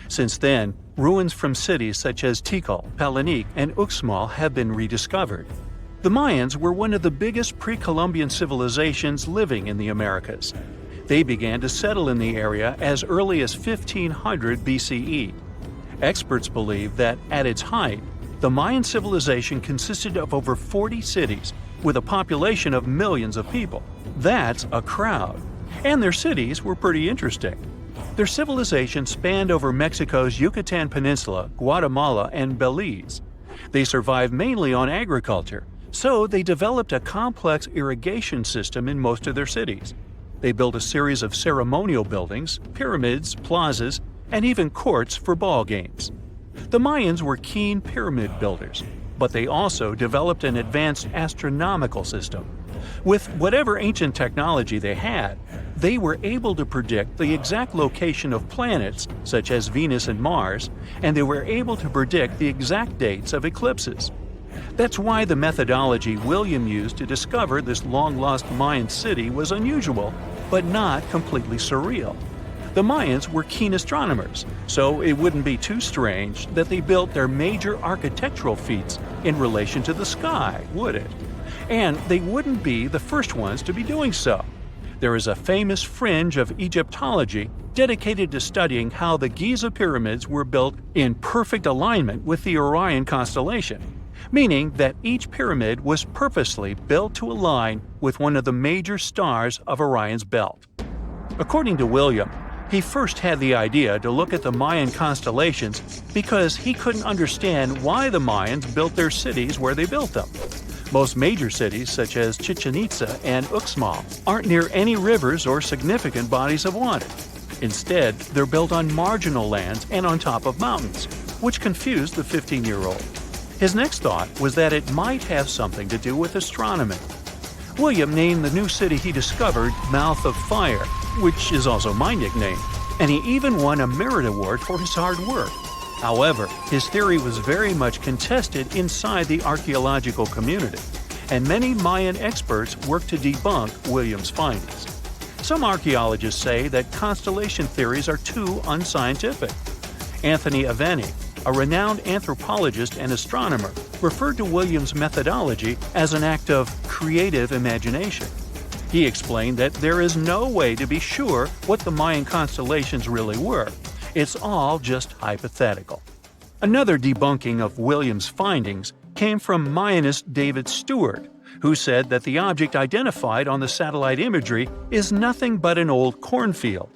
Since then, ruins from cities such as Tikal, Palenque, and Uxmal have been rediscovered. The Mayans were one of the biggest pre-Columbian civilizations living in the Americas. They began to settle in the area as early as 1500 BCE. Experts believe that, at its height, the Mayan civilization consisted of over 40 cities with a population of millions of people. That's a crowd. And their cities were pretty interesting. Their civilization spanned over Mexico's Yucatan Peninsula, Guatemala, and Belize. They survived mainly on agriculture, so they developed a complex irrigation system in most of their cities. They built a series of ceremonial buildings, pyramids, plazas, and even courts for ball games. The Mayans were keen pyramid builders, but they also developed an advanced astronomical system. With whatever ancient technology they had, they were able to predict the exact location of planets, such as Venus and Mars, and they were able to predict the exact dates of eclipses. That's why the methodology William used to discover this long-lost Mayan city was unusual, but not completely surreal. The Mayans were keen astronomers, so it wouldn't be too strange that they built their major architectural feats in relation to the sky, would it? And they wouldn't be the first ones to be doing so. There is a famous fringe of Egyptology dedicated to studying how the Giza pyramids were built in perfect alignment with the Orion constellation, meaning that each pyramid was purposely built to align with one of the major stars of Orion's belt. According to William, he first had the idea to look at the Mayan constellations because he couldn't understand why the Mayans built their cities where they built them. Most major cities, such as Chichen Itza and Uxmal, aren't near any rivers or significant bodies of water. Instead, they're built on marginal lands and on top of mountains, which confused the 15-year-old. His next thought was that it might have something to do with astronomy. William named the new city he discovered Mouth of Fire, which is also my nickname, and he even won a merit award for his hard work. However, his theory was very much contested inside the archaeological community, and many Mayan experts worked to debunk William's findings. Some archaeologists say that constellation theories are too unscientific. Anthony Aveni, a renowned anthropologist and astronomer, referred to William's methodology as an act of creative imagination. He explained that there is no way to be sure what the Mayan constellations really were. It's all just hypothetical. Another debunking of William's findings came from Mayanist David Stewart, who said that the object identified on the satellite imagery is nothing but an old cornfield.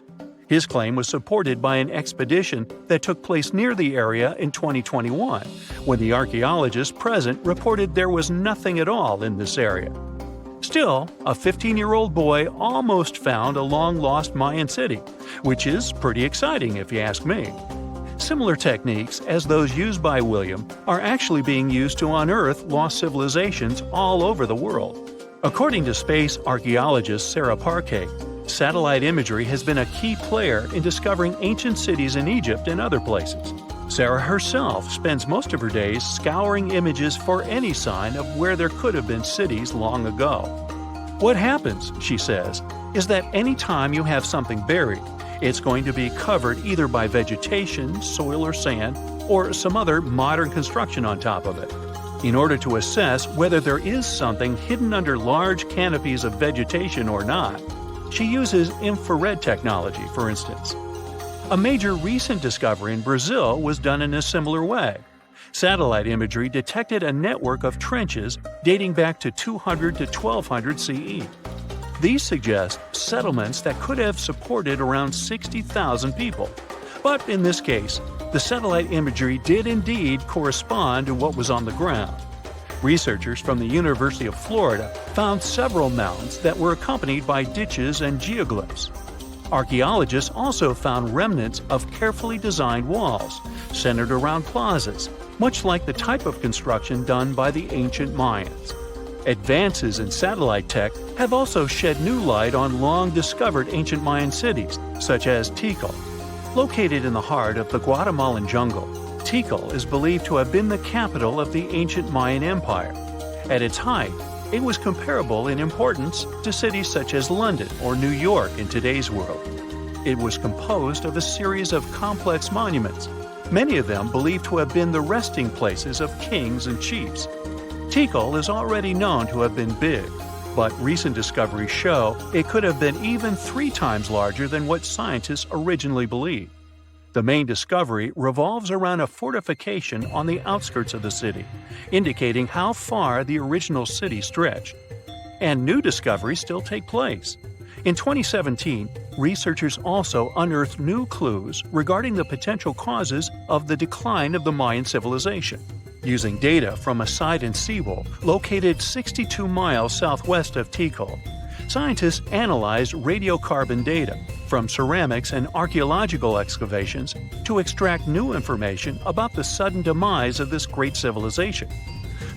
His claim was supported by an expedition that took place near the area in 2021, when the archaeologists present reported there was nothing at all in this area. Still, a 15-year-old boy almost found a long-lost Mayan city, which is pretty exciting if you ask me. Similar techniques as those used by William are actually being used to unearth lost civilizations all over the world. According to space archaeologist Sarah Parquet, satellite imagery has been a key player in discovering ancient cities in Egypt and other places. Sarah herself spends most of her days scouring images for any sign of where there could have been cities long ago. What happens, she says, is that any time you have something buried, it's going to be covered either by vegetation, soil or sand, or some other modern construction on top of it. In order to assess whether there is something hidden under large canopies of vegetation or not, she uses infrared technology, for instance. A major recent discovery in Brazil was done in a similar way. Satellite imagery detected a network of trenches dating back to 200 to 1200 CE. These suggest settlements that could have supported around 60,000 people. But in this case, the satellite imagery did indeed correspond to what was on the ground. Researchers from the University of Florida found several mounds that were accompanied by ditches and geoglyphs. Archaeologists also found remnants of carefully designed walls, centered around plazas, much like the type of construction done by the ancient Mayans. Advances in satellite tech have also shed new light on long-discovered ancient Mayan cities, such as Tikal. Located in the heart of the Guatemalan jungle, Tikal is believed to have been the capital of the ancient Mayan Empire. At its height, it was comparable in importance to cities such as London or New York in today's world. It was composed of a series of complex monuments, many of them believed to have been the resting places of kings and chiefs. Tikal is already known to have been big, but recent discoveries show it could have been even 3 times larger than what scientists originally believed. The main discovery revolves around a fortification on the outskirts of the city, indicating how far the original city stretched. And new discoveries still take place. In 2017, researchers also unearthed new clues regarding the potential causes of the decline of the Mayan civilization. Using data from a site in Seawolf, located 62 miles southwest of Tikal, scientists analyzed radiocarbon data from ceramics and archaeological excavations to extract new information about the sudden demise of this great civilization.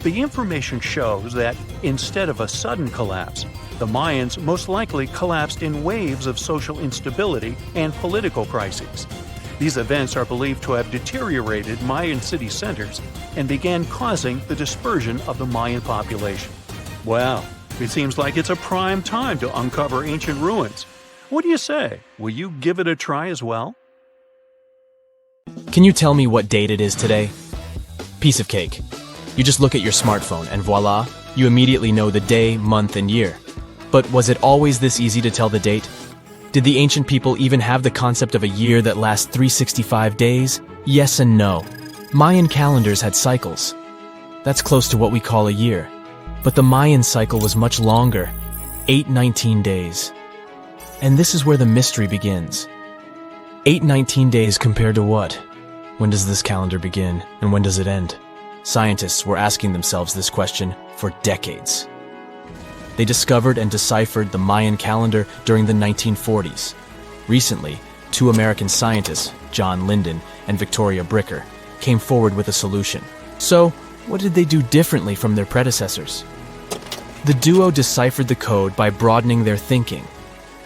The information shows that, instead of a sudden collapse, the Mayans most likely collapsed in waves of social instability and political crises. These events are believed to have deteriorated Mayan city centers and began causing the dispersion of the Mayan population. Wow, it seems like it's a prime time to uncover ancient ruins. What do you say? Will you give it a try as well? Can you tell me what date it is today? Piece of cake. You just look at your smartphone and voila, you immediately know the day, month, and year. But was it always this easy to tell the date? Did the ancient people even have the concept of a year that lasts 365 days? Yes and no. Mayan calendars had cycles. That's close to what we call a year. But the Mayan cycle was much longer, 819 days. And this is where the mystery begins. 819 days compared to what? When does this calendar begin, and when does it end? Scientists were asking themselves this question for decades. They discovered and deciphered the Mayan calendar during the 1940s. Recently, 2 American scientists, John Linden and Victoria Bricker, came forward with a solution. So, what did they do differently from their predecessors? The duo deciphered the code by broadening their thinking.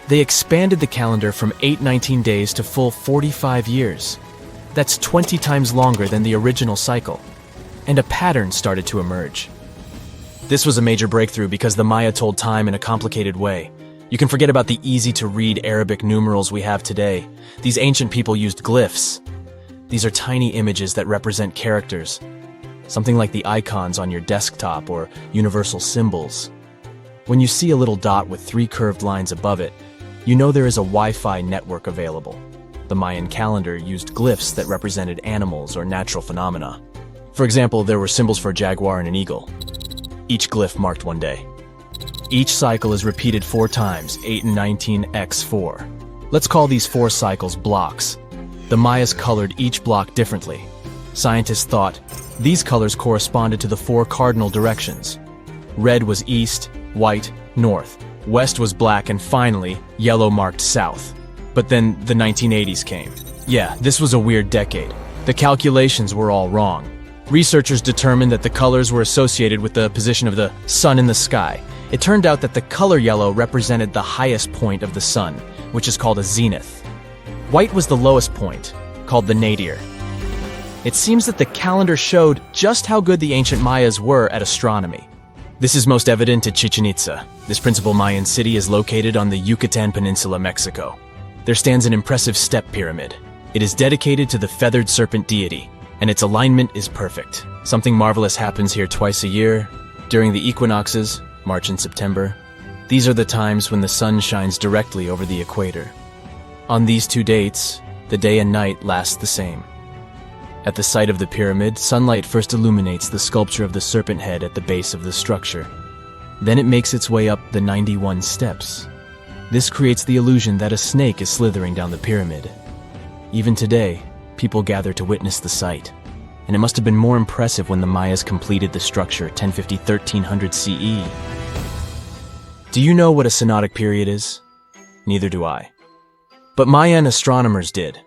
They expanded the calendar from 819 days to full 45 years. That's 20 times longer than the original cycle. And a pattern started to emerge. This was a major breakthrough because the Maya told time in a complicated way. You can forget about the easy-to-read Arabic numerals we have today. These ancient people used glyphs. These are tiny images that represent characters, something like the icons on your desktop or universal symbols. When you see a little dot with 3 curved lines above it, you know there is a Wi-Fi network available. The Mayan calendar used glyphs that represented animals or natural phenomena. For example, there were symbols for a jaguar and an eagle. Each glyph marked one day. Each cycle is repeated 4 times, 8 and 19 x 4. Let's call these 4 cycles blocks. The Mayas colored each block differently. Scientists thought these colors corresponded to the 4 cardinal directions. Red was east, white, north. West was black, and finally, yellow marked south. But then the 1980s came. Yeah, this was a weird decade. The calculations were all wrong. Researchers determined that the colors were associated with the position of the sun in the sky. It turned out that the color yellow represented the highest point of the sun, which is called a zenith. White was the lowest point, called the nadir. It seems that the calendar showed just how good the ancient Mayas were at astronomy. This is most evident at Chichen Itza. This principal Mayan city is located on the Yucatan Peninsula, Mexico. There stands an impressive step pyramid. It is dedicated to the feathered serpent deity, and its alignment is perfect. Something marvelous happens here twice a year, during the equinoxes, March and September. These are the times when the sun shines directly over the equator. On these 2 dates, the day and night last the same. At the site of the pyramid, sunlight first illuminates the sculpture of the serpent head at the base of the structure. Then it makes its way up the 91 steps. This creates the illusion that a snake is slithering down the pyramid. Even today, people gather to witness the sight. And it must have been more impressive when the Mayas completed the structure 1050-1300 CE. Do you know what a synodic period is? Neither do I. But Mayan astronomers did.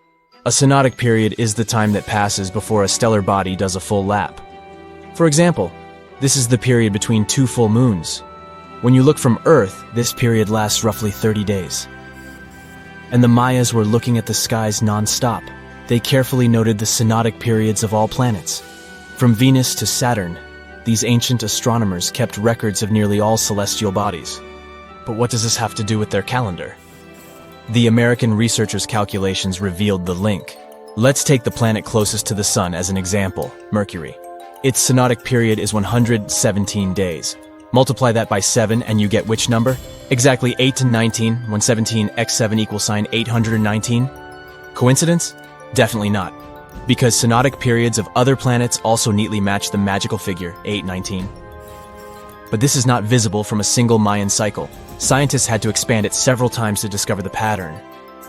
A synodic period is the time that passes before a stellar body does a full lap. For example, this is the period between 2 full moons. When you look from Earth, this period lasts roughly 30 days. And the Mayas were looking at the skies non-stop. They carefully noted the synodic periods of all planets. From Venus to Saturn, these ancient astronomers kept records of nearly all celestial bodies. But what does this have to do with their calendar? The American researchers' calculations revealed the link. Let's take the planet closest to the sun as an example, Mercury. Its synodic period is 117 days. Multiply that by 7 and you get which number? Exactly 8 to 19, when 17 x 7 equals sign 819. Coincidence? Definitely not. Because synodic periods of other planets also neatly match the magical figure 819. But this is not visible from a single Mayan cycle. Scientists had to expand it several times to discover the pattern.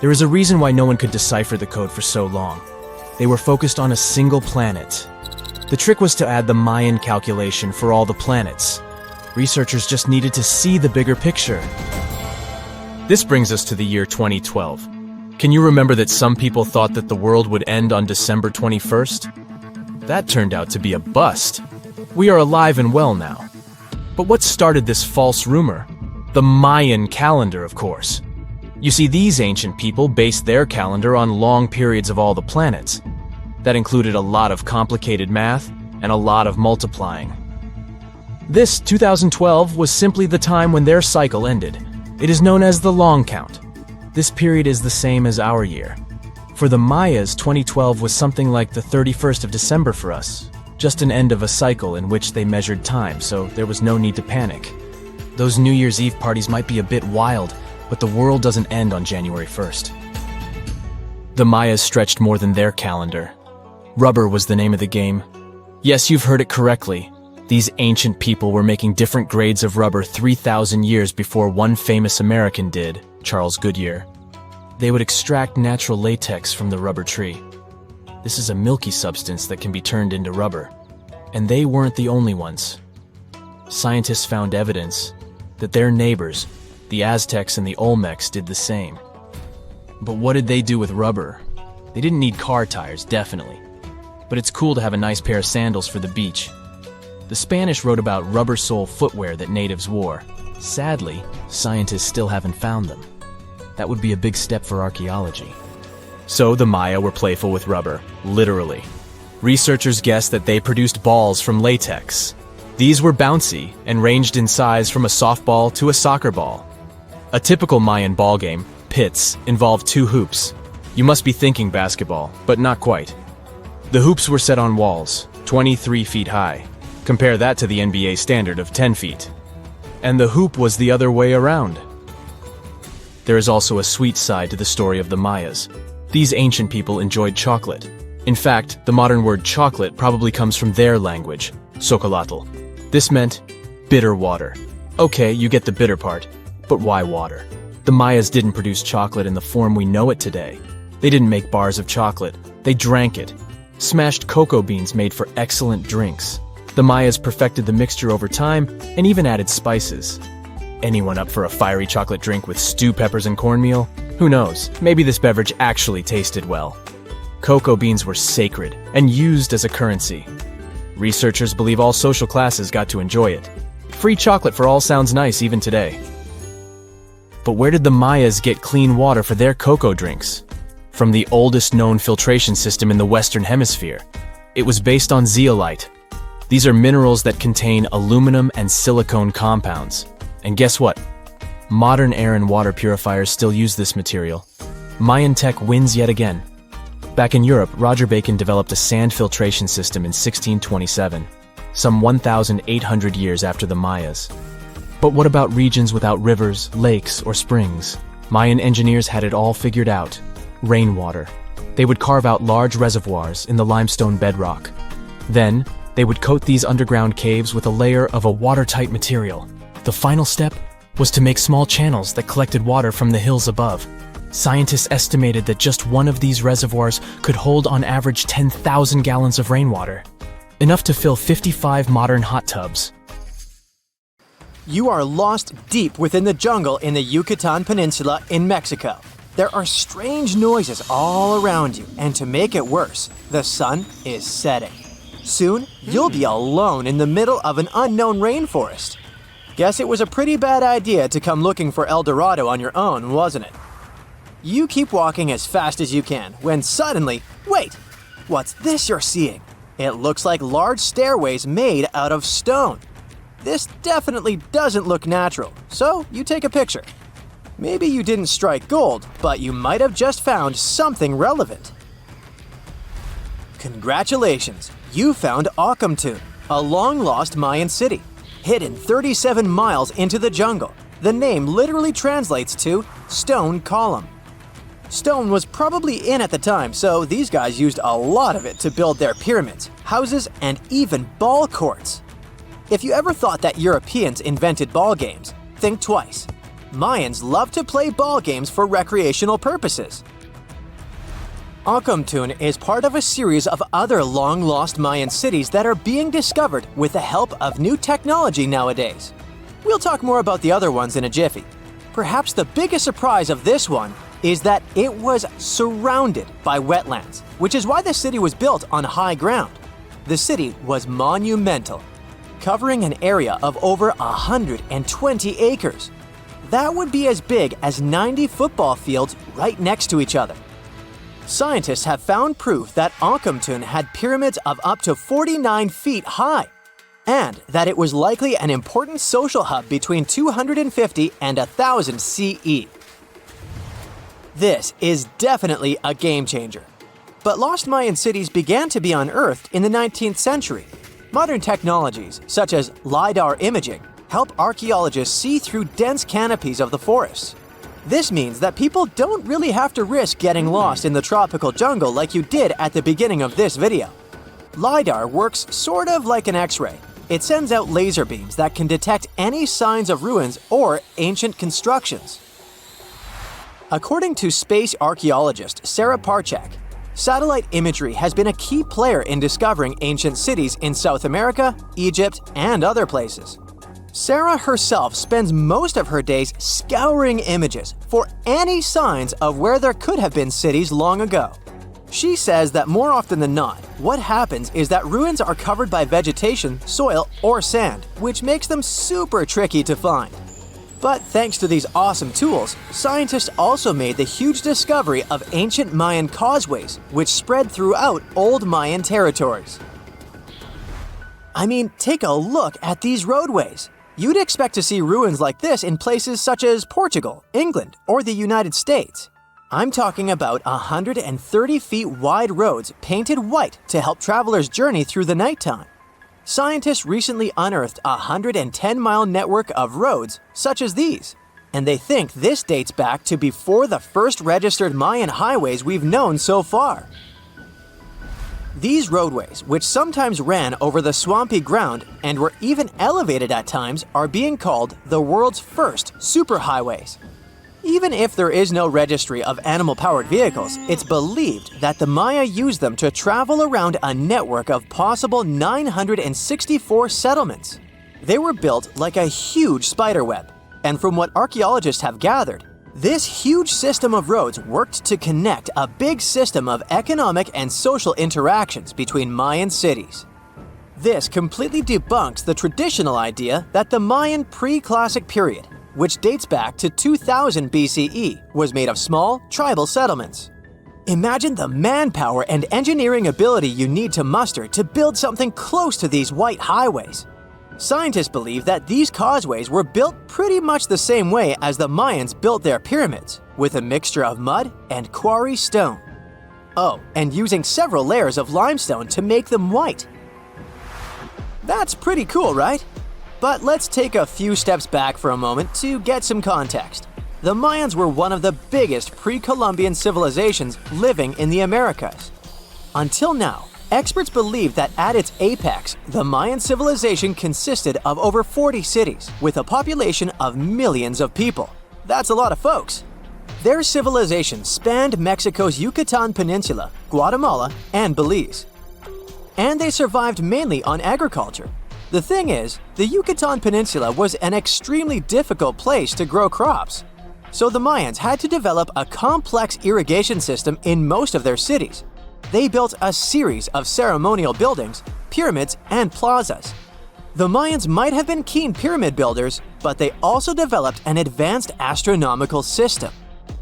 There is a reason why no one could decipher the code for so long. They were focused on a single planet. The trick was to add the Mayan calculation for all the planets. Researchers just needed to see the bigger picture. This brings us to the year 2012. Can you remember that some people thought that the world would end on December 21st? That turned out to be a bust. We are alive and well now. But what started this false rumor? The Mayan calendar, of course. You see, these ancient people based their calendar on long periods of all the planets. That included a lot of complicated math and a lot of multiplying. This 2012 was simply the time when their cycle ended. It is known as the long count. This period is the same as our year. For the Mayas, 2012 was something like the 31st of December for us. Just an end of a cycle in which they measured time, so there was no need to panic. Those New Year's Eve parties might be a bit wild, but the world doesn't end on January 1st. The Mayas stretched more than their calendar. Rubber was the name of the game. Yes, you've heard it correctly. These ancient people were making different grades of rubber 3,000 years before one famous American did, Charles Goodyear. They would extract natural latex from the rubber tree. This is a milky substance that can be turned into rubber. And they weren't the only ones. Scientists found evidence that their neighbors, the Aztecs and the Olmecs, did the same. But what did they do with rubber? They didn't need car tires, definitely. But it's cool to have a nice pair of sandals for the beach. The Spanish wrote about rubber sole footwear that natives wore. Sadly, scientists still haven't found them. That would be a big step for archaeology. So the Maya were playful with rubber, literally. Researchers guessed that they produced balls from latex. These were bouncy and ranged in size from a softball to a soccer ball. A typical Mayan ball game, pits, involved 2 hoops. You must be thinking basketball, but not quite. The hoops were set on walls, 23 feet high. Compare that to the NBA standard of 10 feet. And the hoop was the other way around. There is also a sweet side to the story of the Mayas. These ancient people enjoyed chocolate. In fact, the modern word chocolate probably comes from their language, Xocolotl. This meant bitter water. Okay, you get the bitter part, but why water? The Mayas didn't produce chocolate in the form we know it today. They didn't make bars of chocolate. They drank it. Smashed cocoa beans made for excellent drinks. The Mayas perfected the mixture over time and even added spices. Anyone up for a fiery chocolate drink with stew peppers and cornmeal? Who knows, maybe this beverage actually tasted well. Cocoa beans were sacred and used as a currency. Researchers believe all social classes got to enjoy it. Free chocolate for all sounds nice even today. But where did the Mayas get clean water for their cocoa drinks? From the oldest known filtration system in the Western Hemisphere. It was based on zeolite. These are minerals that contain aluminum and silicone compounds. And guess what? Modern air and water purifiers still use this material. Mayan tech wins yet again. Back in Europe, Roger Bacon developed a sand filtration system in 1627, some 1,800 years after the Mayas. But what about regions without rivers, lakes, or springs? Mayan engineers had it all figured out. Rainwater. They would carve out large reservoirs in the limestone bedrock. Then, they would coat these underground caves with a layer of a watertight material. The final step was to make small channels that collected water from the hills above. Scientists estimated that just one of these reservoirs could hold on average 10,000 gallons of rainwater, enough to fill 55 modern hot tubs. You are lost deep within the jungle in the Yucatan Peninsula in Mexico. There are strange noises all around you, and to make it worse, the sun is setting. Soon, you'll be alone in the middle of an unknown rainforest. Guess it was a pretty bad idea to come looking for El Dorado on your own, wasn't it? You keep walking as fast as you can, when suddenly, wait! What's this you're seeing? It looks like large stairways made out of stone. This definitely doesn't look natural, so you take a picture. Maybe you didn't strike gold, but you might have just found something relevant. Congratulations, you found Akamtun, a long-lost Mayan city, hidden 37 miles into the jungle. The name literally translates to stone column. Stone was probably in at the time, so these guys used a lot of it to build their pyramids, houses, and even ball courts. If you ever thought that Europeans invented ball games, think twice. Mayans love to play ball games for recreational purposes. Akamtun is part of a series of other long-lost Mayan cities that are being discovered with the help of new technology nowadays. We'll talk more about the other ones in a jiffy. Perhaps the biggest surprise of this one is that it was surrounded by wetlands, which is why the city was built on high ground. The city was monumental, covering an area of over 120 acres. That would be as big as 90 football fields right next to each other. Scientists have found proof that Akamtun had pyramids of up to 49 feet high, and that it was likely an important social hub between 250 and 1000 CE. This is definitely a game changer. But lost Mayan cities began to be unearthed in the 19th century. Modern technologies, such as LiDAR imaging, help archaeologists see through dense canopies of the forests. This means that people don't really have to risk getting lost in the tropical jungle like you did at the beginning of this video. LiDAR works sort of like an X-ray. It sends out laser beams that can detect any signs of ruins or ancient constructions. According to space archaeologist Sarah Parchak, satellite imagery has been a key player in discovering ancient cities in South America, Egypt, and other places. Sarah herself spends most of her days scouring images for any signs of where there could have been cities long ago. She says that more often than not, what happens is that ruins are covered by vegetation, soil, or sand, which makes them super tricky to find. But thanks to these awesome tools, scientists also made the huge discovery of ancient Mayan causeways, which spread throughout old Mayan territories. I mean, take a look at these roadways. You'd expect to see ruins like this in places such as Portugal, England, or the United States. I'm talking about 130 feet wide roads painted white to help travelers journey through the nighttime. Scientists recently unearthed a 110-mile network of roads such as these, and they think this dates back to before the first registered Mayan highways we've known so far. These roadways, which sometimes ran over the swampy ground and were even elevated at times, are being called the world's first superhighways. Even if there is no registry of animal-powered vehicles, it's believed that the Maya used them to travel around a network of possible 964 settlements. They were built like a huge spiderweb, and from what archaeologists have gathered, this huge system of roads worked to connect a big system of economic and social interactions between Mayan cities. This completely debunks the traditional idea that the Mayan pre-classic period, which dates back to 2000 BCE, was made of small, tribal settlements. Imagine the manpower and engineering ability you need to muster to build something close to these white highways. Scientists believe that these causeways were built pretty much the same way as the Mayans built their pyramids, with a mixture of mud and quarry stone. Oh, and using several layers of limestone to make them white. That's pretty cool, right? But let's take a few steps back for a moment to get some context. The Mayans were one of the biggest pre-Columbian civilizations living in the Americas. Until now, experts believe that at its apex, the Mayan civilization consisted of over 40 cities with a population of millions of people. That's a lot of folks. Their civilization spanned Mexico's Yucatan Peninsula, Guatemala, and Belize. And they survived mainly on agriculture. The thing is, the Yucatan Peninsula was an extremely difficult place to grow crops. So the Mayans had to develop a complex irrigation system in most of their cities. They built a series of ceremonial buildings, pyramids, and plazas. The Mayans might have been keen pyramid builders, but they also developed an advanced astronomical system.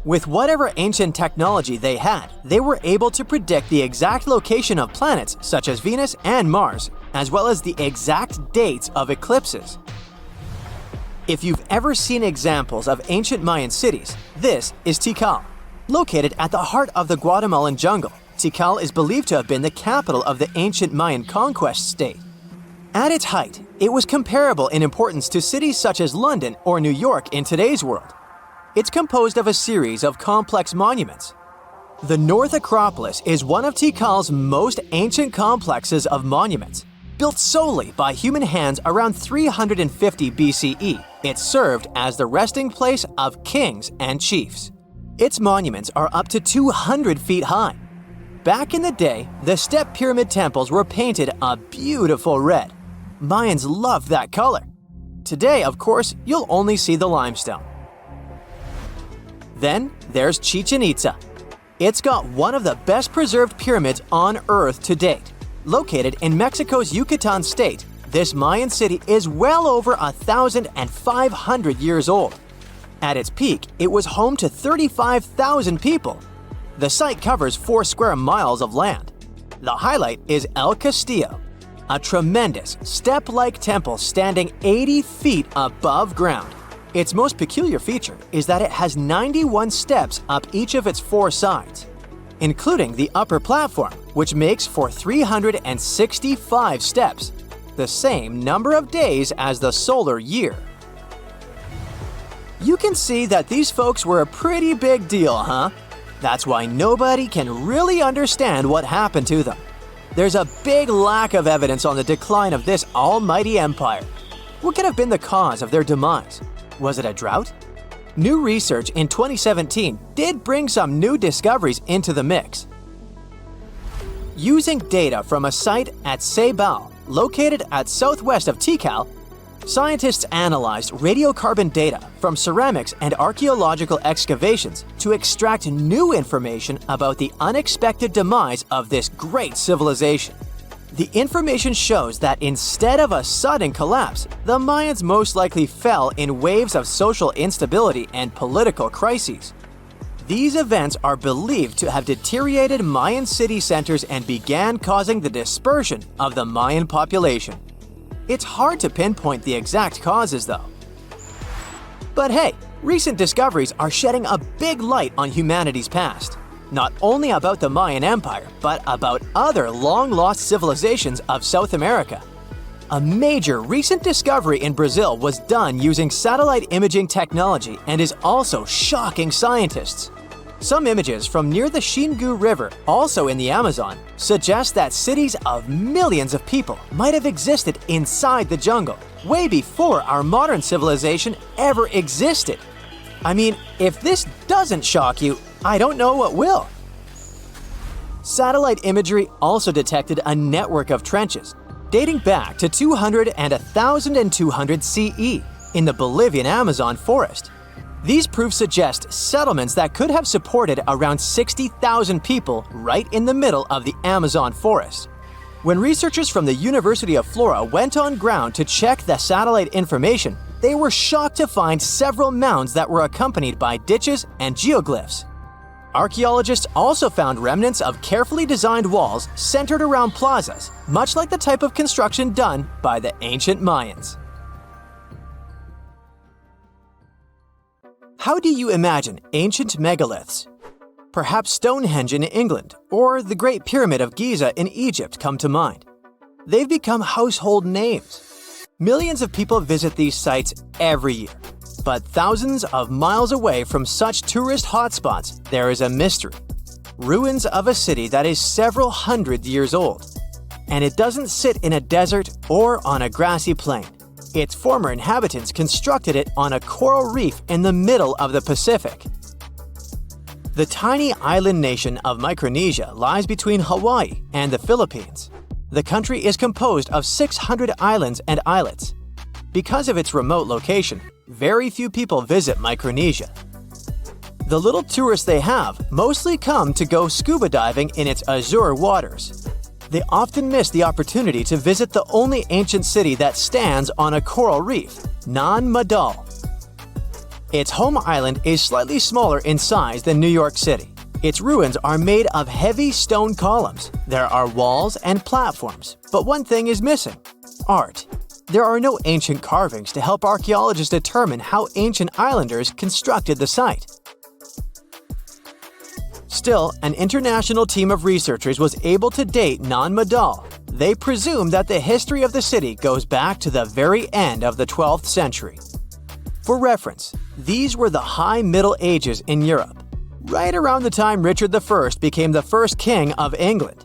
With whatever ancient technology they had, they were able to predict the exact location of planets such as Venus and Mars, as well as the exact dates of eclipses. If you've ever seen examples of ancient Mayan cities, this is Tikal. Located at the heart of the Guatemalan jungle, Tikal is believed to have been the capital of the ancient Mayan conquest state. At its height, it was comparable in importance to cities such as London or New York in today's world. It's composed of a series of complex monuments. The North Acropolis is one of Tikal's most ancient complexes of monuments. Built solely by human hands around 350 BCE, it served as the resting place of kings and chiefs. Its monuments are up to 200 feet high. Back in the day, the step pyramid temples were painted a beautiful red. Mayans loved that color. Today, of course, you'll only see the limestone. Then there's Chichen Itza. It's got one of the best preserved pyramids on Earth to date. Located in Mexico's Yucatan state, this Mayan city is well over 1,500 years old. At its peak, it was home to 35,000 people. The site covers 4 square miles of land. The highlight is El Castillo, a tremendous step-like temple standing 80 feet above ground. Its most peculiar feature is that it has 91 steps up each of its 4 sides, including the upper platform, which makes for 365 steps, the same number of days as the solar year. You can see that these folks were a pretty big deal, huh? That's why nobody can really understand what happened to them. There's a big lack of evidence on the decline of this almighty empire. What could have been the cause of their demise? Was it a drought? New research in 2017 did bring some new discoveries into the mix. Using data from a site at Ceibal, located at southwest of Tikal, scientists analyzed radiocarbon data from ceramics and archaeological excavations to extract new information about the unexpected demise of this great civilization. The information shows that instead of a sudden collapse, the Mayans most likely fell in waves of social instability and political crises. These events are believed to have deteriorated Mayan city centers and began causing the dispersion of the Mayan population. It's hard to pinpoint the exact causes, though. But hey, recent discoveries are shedding a big light on humanity's past. Not only about the Mayan Empire, but about other long-lost civilizations of South America. A major recent discovery in Brazil was done using satellite imaging technology and is also shocking scientists. Some images from near the Xingu River, also in the Amazon, suggest that cities of millions of people might have existed inside the jungle, way before our modern civilization ever existed. I mean, if this doesn't shock you, I don't know what will. Satellite imagery also detected a network of trenches dating back to 200 and 1200 CE in the Bolivian Amazon forest. These proofs suggest settlements that could have supported around 60,000 people right in the middle of the Amazon forest. When researchers from the University of Florida went on ground to check the satellite information, they were shocked to find several mounds that were accompanied by ditches and geoglyphs. Archaeologists also found remnants of carefully designed walls centered around plazas, much like the type of construction done by the ancient Mayans. How do you imagine ancient megaliths? Perhaps Stonehenge in England or the Great Pyramid of Giza in Egypt come to mind. They've become household names. Millions of people visit these sites every year. But thousands of miles away from such tourist hotspots, there is a mystery. Ruins of a city that is several hundred years old. And it doesn't sit in a desert or on a grassy plain. Its former inhabitants constructed it on a coral reef in the middle of the Pacific. The tiny island nation of Micronesia lies between Hawaii and the Philippines. The country is composed of 600 islands and islets. Because of its remote location, very few people visit Micronesia. The little tourists they have mostly come to go scuba diving in its azure waters. They often miss the opportunity to visit the only ancient city that stands on a coral reef, Nan Madal. Its home island is slightly smaller in size than New York City. Its ruins are made of heavy stone columns. There are walls and platforms, but one thing is missing: art. There are no ancient carvings to help archaeologists determine how ancient islanders constructed the site. Still, an international team of researchers was able to date Nan Madal. They presume that the history of the city goes back to the very end of the 12th century. For reference, these were the High Middle Ages in Europe, right around the time Richard I became the first king of England.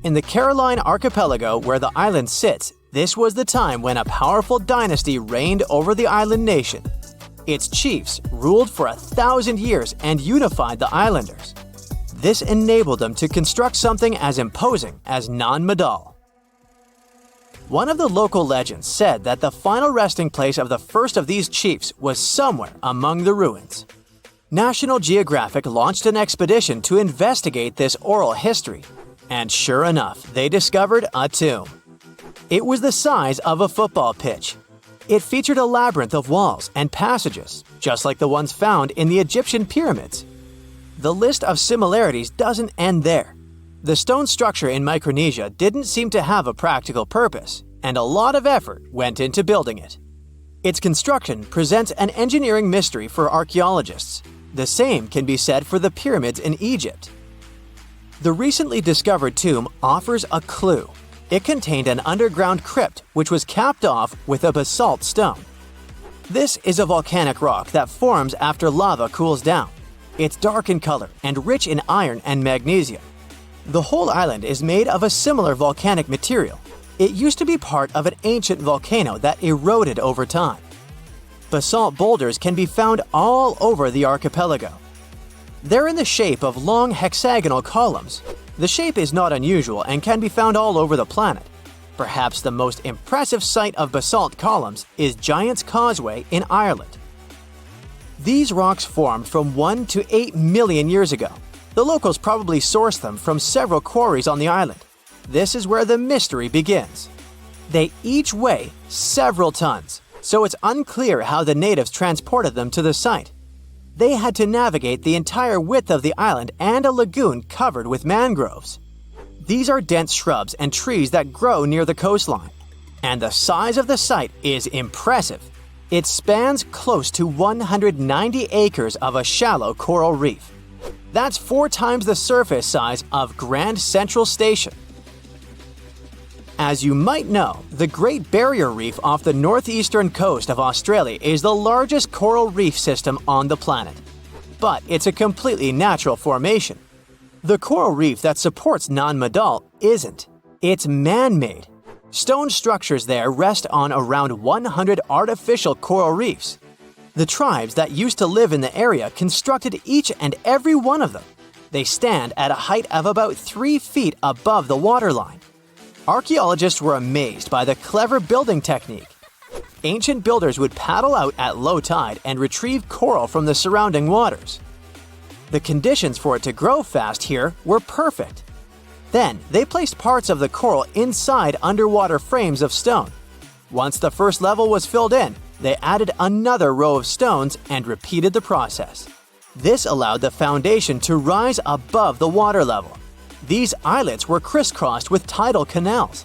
In the Caroline Archipelago, where the island sits, this was the time when a powerful dynasty reigned over the island nation. Its chiefs ruled for 1,000 years and unified the islanders. This enabled them to construct something as imposing as Nan Madal. One of the local legends said that the final resting place of the first of these chiefs was somewhere among the ruins. National Geographic launched an expedition to investigate this oral history, and sure enough, they discovered a tomb. It was the size of a football pitch. It featured a labyrinth of walls and passages, just like the ones found in the Egyptian pyramids. The list of similarities doesn't end there. The stone structure in Micronesia didn't seem to have a practical purpose, and a lot of effort went into building it. Its construction presents an engineering mystery for archaeologists. The same can be said for the pyramids in Egypt. The recently discovered tomb offers a clue. It contained an underground crypt which was capped off with a basalt stone. This is a volcanic rock that forms after lava cools down. It's dark in color and rich in iron and magnesium. The whole island is made of a similar volcanic material. It used to be part of an ancient volcano that eroded over time. Basalt boulders can be found all over the archipelago. They're in the shape of long hexagonal columns. The shape is not unusual and can be found all over the planet. Perhaps the most impressive site of basalt columns is Giant's Causeway in Ireland. These rocks formed from 1 to 8 million years ago. The locals probably sourced them from several quarries on the island. This is where the mystery begins. They each weigh several tons, so it's unclear how the natives transported them to the site. They had to navigate the entire width of the island and a lagoon covered with mangroves. These are dense shrubs and trees that grow near the coastline. And the size of the site is impressive. It spans close to 190 acres of a shallow coral reef. That's 4 times the surface size of Grand Central Station. As you might know, the Great Barrier Reef off the northeastern coast of Australia is the largest coral reef system on the planet. But it's a completely natural formation. The coral reef that supports Nan Madal isn't. It's man-made. Stone structures there rest on around 100 artificial coral reefs. The tribes that used to live in the area constructed each and every one of them. They stand at a height of about 3 feet above the waterline. Archaeologists were amazed by the clever building technique. Ancient builders would paddle out at low tide and retrieve coral from the surrounding waters. The conditions for it to grow fast here were perfect. Then, they placed parts of the coral inside underwater frames of stone. Once the first level was filled in, they added another row of stones and repeated the process. This allowed the foundation to rise above the water level. These islets were crisscrossed with tidal canals.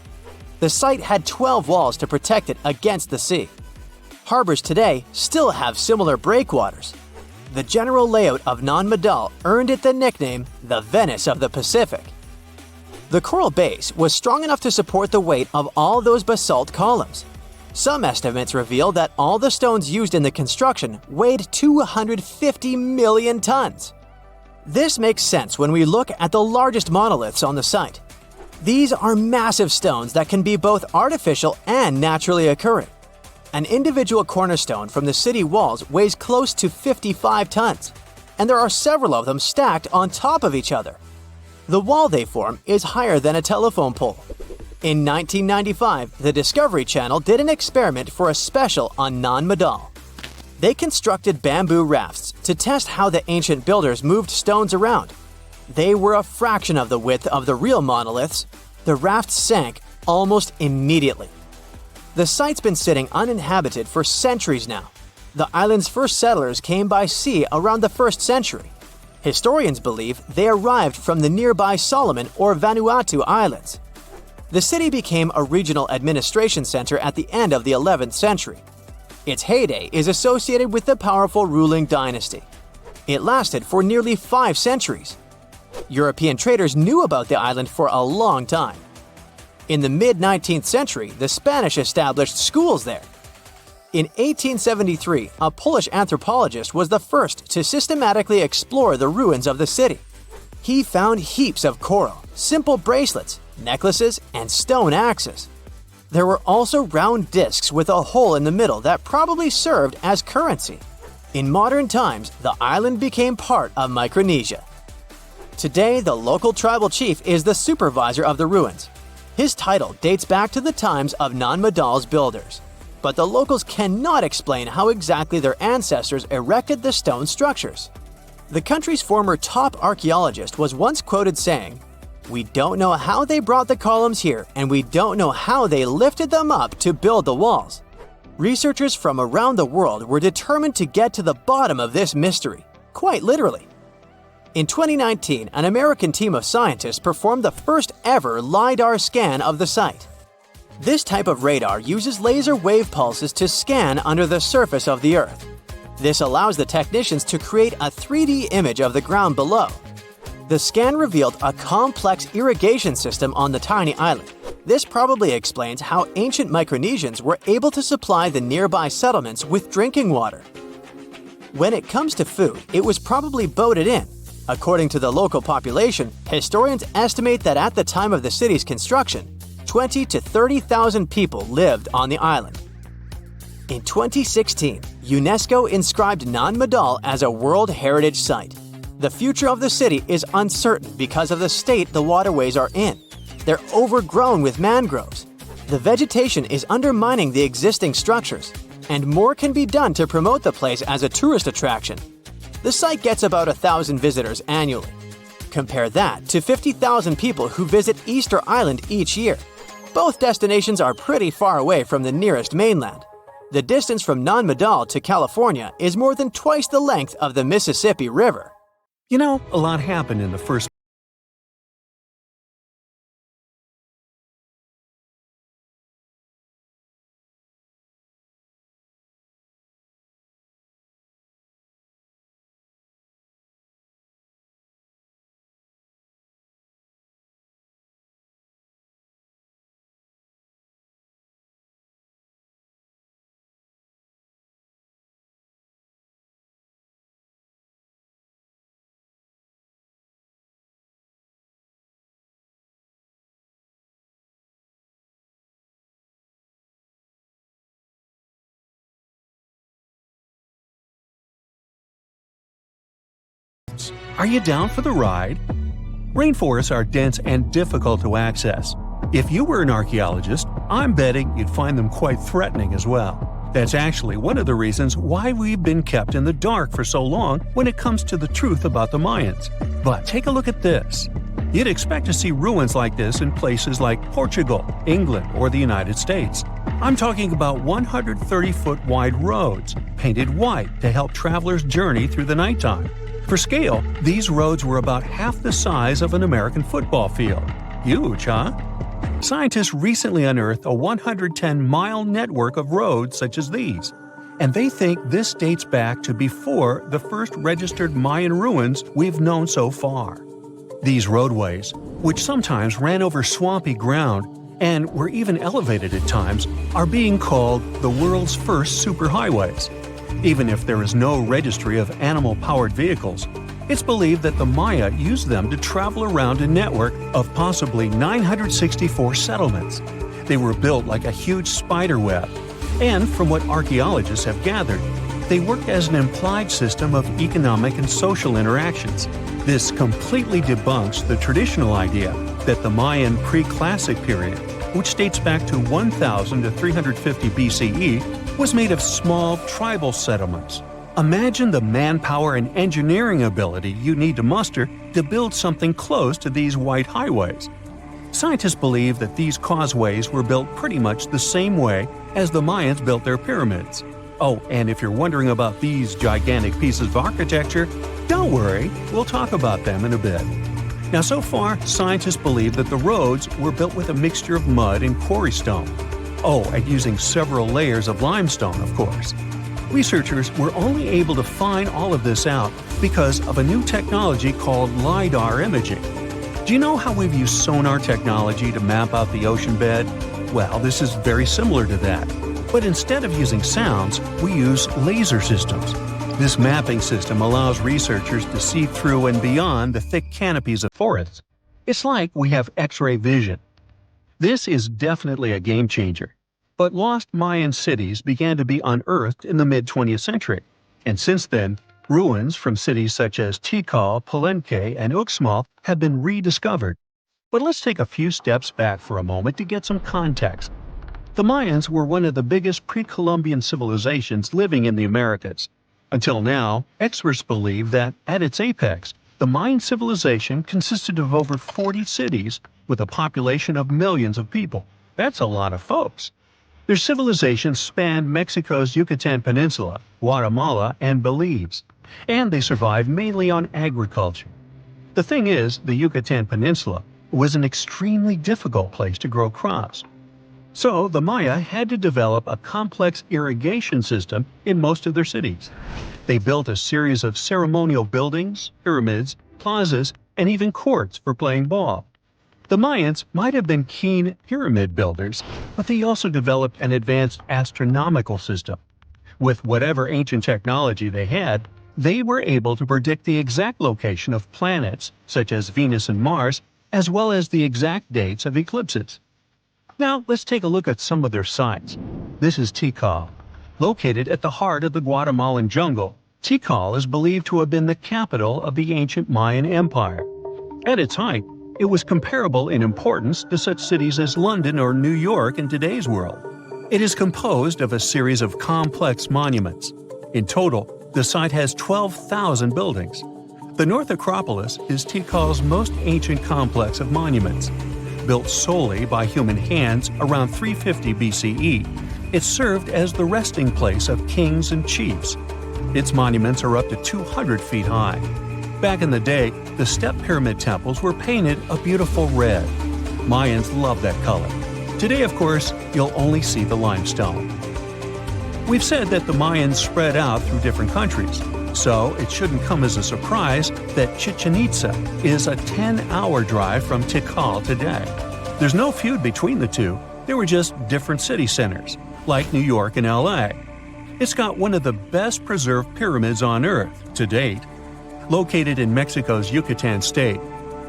The site had 12 walls to protect it against the sea. Harbors today still have similar breakwaters. The general layout of Nan Madal earned it the nickname the Venice of the Pacific. The coral base was strong enough to support the weight of all those basalt columns. Some estimates reveal that all the stones used in the construction weighed 250 million tons. This makes sense when we look at the largest monoliths on the site. These are massive stones that can be both artificial and naturally occurring. An individual cornerstone from the city walls weighs close to 55 tons, and there are several of them stacked on top of each other. The wall they form is higher than a telephone pole. In 1995, the Discovery Channel did an experiment for a special on Nan Madal. They constructed bamboo rafts to test how the ancient builders moved stones around. They were a fraction of the width of the real monoliths. The rafts sank almost immediately. The site's been sitting uninhabited for centuries now. The island's first settlers came by sea around the 1st century. Historians believe they arrived from the nearby Solomon or Vanuatu Islands. The city became a regional administration center at the end of the 11th century. Its heyday is associated with the powerful ruling dynasty. It lasted for nearly 5 centuries. European traders knew about the island for a long time. In the mid-19th century, the Spanish established schools there. In 1873, a Polish anthropologist was the first to systematically explore the ruins of the city. He found heaps of coral, simple bracelets, necklaces, and stone axes. There were also round discs with a hole in the middle that probably served as currency. In modern times, the island became part of Micronesia. Today, the local tribal chief is the supervisor of the ruins. His title dates back to the times of Nan Madal's builders. But the locals cannot explain how exactly their ancestors erected the stone structures. The country's former top archaeologist was once quoted saying, "We don't know how they brought the columns here, and we don't know how they lifted them up to build the walls." Researchers from around the world were determined to get to the bottom of this mystery, quite literally. In 2019, an American team of scientists performed the first ever LiDAR scan of the site. This type of radar uses laser wave pulses to scan under the surface of the Earth. This allows the technicians to create a 3D image of the ground below. The scan revealed a complex irrigation system on the tiny island. This probably explains how ancient Micronesians were able to supply the nearby settlements with drinking water. When it comes to food, it was probably boated in. According to the local population, historians estimate that at the time of the city's construction, 20 to 30,000 people lived on the island. In 2016, UNESCO inscribed Nan Madal as a World Heritage Site. The future of the city is uncertain because of the state the waterways are in. They're overgrown with mangroves. The vegetation is undermining the existing structures, and more can be done to promote the place as a tourist attraction. The site gets about 1,000 visitors annually. Compare that to 50,000 people who visit Easter Island each year. Both destinations are pretty far away from the nearest mainland. The distance from Nan Madal to California is more than twice the length of the Mississippi River. You know, a lot happened in the first roads. Are you down for the ride? Rainforests are dense and difficult to access. If you were an archaeologist, I'm betting you'd find them quite threatening as well. That's actually one of the reasons why we've been kept in the dark for so long when it comes to the truth about the Mayans. But take a look at this. You'd expect to see ruins like this in places like Portugal, England, or the United States. I'm talking about 130-foot wide roads, painted white to help travelers journey through the nighttime. For scale, these roads were about half the size of an American football field. Huge, huh? Scientists recently unearthed a 110-mile network of roads such as these, and they think this dates back to before the first registered Mayan ruins we've known so far. These roadways, which sometimes ran over swampy ground and were even elevated at times, are being called the world's first superhighways. Even if there is no registry of animal-powered vehicles, it's believed that the Maya used them to travel around a network of possibly 964 settlements. They were built like a huge spider web, and from what archaeologists have gathered, they work as an implied system of economic and social interactions. This completely debunks the traditional idea that the Mayan pre-classic period, which dates back to 1000 to 350 BCE, was made of small tribal settlements. Imagine the manpower and engineering ability you need to muster to build something close to these white highways. Scientists believe that these causeways were built pretty much the same way as the Mayans built their pyramids. Oh, and if you're wondering about these gigantic pieces of architecture, don't worry, we'll talk about them in a bit. Now, so far, scientists believe that the roads were built with a mixture of mud and quarry stone. Oh, and using several layers of limestone, of course. Researchers were only able to find all of this out because of a new technology called LiDAR imaging. Do you know how we've used sonar technology to map out the ocean bed? Well, this is very similar to that. But instead of using sounds, we use laser systems. This mapping system allows researchers to see through and beyond the thick canopies of forests. It's like we have X-ray vision. This is definitely a game changer. But lost Mayan cities began to be unearthed in the mid-20th century, and since then, ruins from cities such as Tikal, Palenque, and Uxmal have been rediscovered. But let's take a few steps back for a moment to get some context. The Mayans were one of the biggest pre-Columbian civilizations living in the Americas. Until now, experts believe that, at its apex, the Mayan civilization consisted of over 40 cities with a population of millions of people. That's a lot of folks. Their civilization spanned Mexico's Yucatan Peninsula, Guatemala, and Belize, and they survived mainly on agriculture. The thing is, the Yucatan Peninsula was an extremely difficult place to grow crops. So the Maya had to develop a complex irrigation system in most of their cities. They built a series of ceremonial buildings, pyramids, plazas, and even courts for playing ball. The Mayans might have been keen pyramid builders, but they also developed an advanced astronomical system. With whatever ancient technology they had, they were able to predict the exact location of planets, such as Venus and Mars, as well as the exact dates of eclipses. Now, let's take a look at some of their sites. This is Tikal. Located at the heart of the Guatemalan jungle, Tikal is believed to have been the capital of the ancient Mayan Empire. At its height, it was comparable in importance to such cities as London or New York in today's world. It is composed of a series of complex monuments. In total, the site has 12,000 buildings. The North Acropolis is Tikal's most ancient complex of monuments. Built solely by human hands around 350 BCE, it served as the resting place of kings and chiefs. Its monuments are up to 200 feet high. Back in the day, the step pyramid temples were painted a beautiful red. Mayans loved that color. Today, of course, you'll only see the limestone. We've said that the Mayans spread out through different countries, so it shouldn't come as a surprise that Chichen Itza is a 10-hour drive from Tikal today. There's no feud between the two, they were just different city centers, like New York and LA. It's got one of the best preserved pyramids on Earth to date. Located in Mexico's Yucatan state,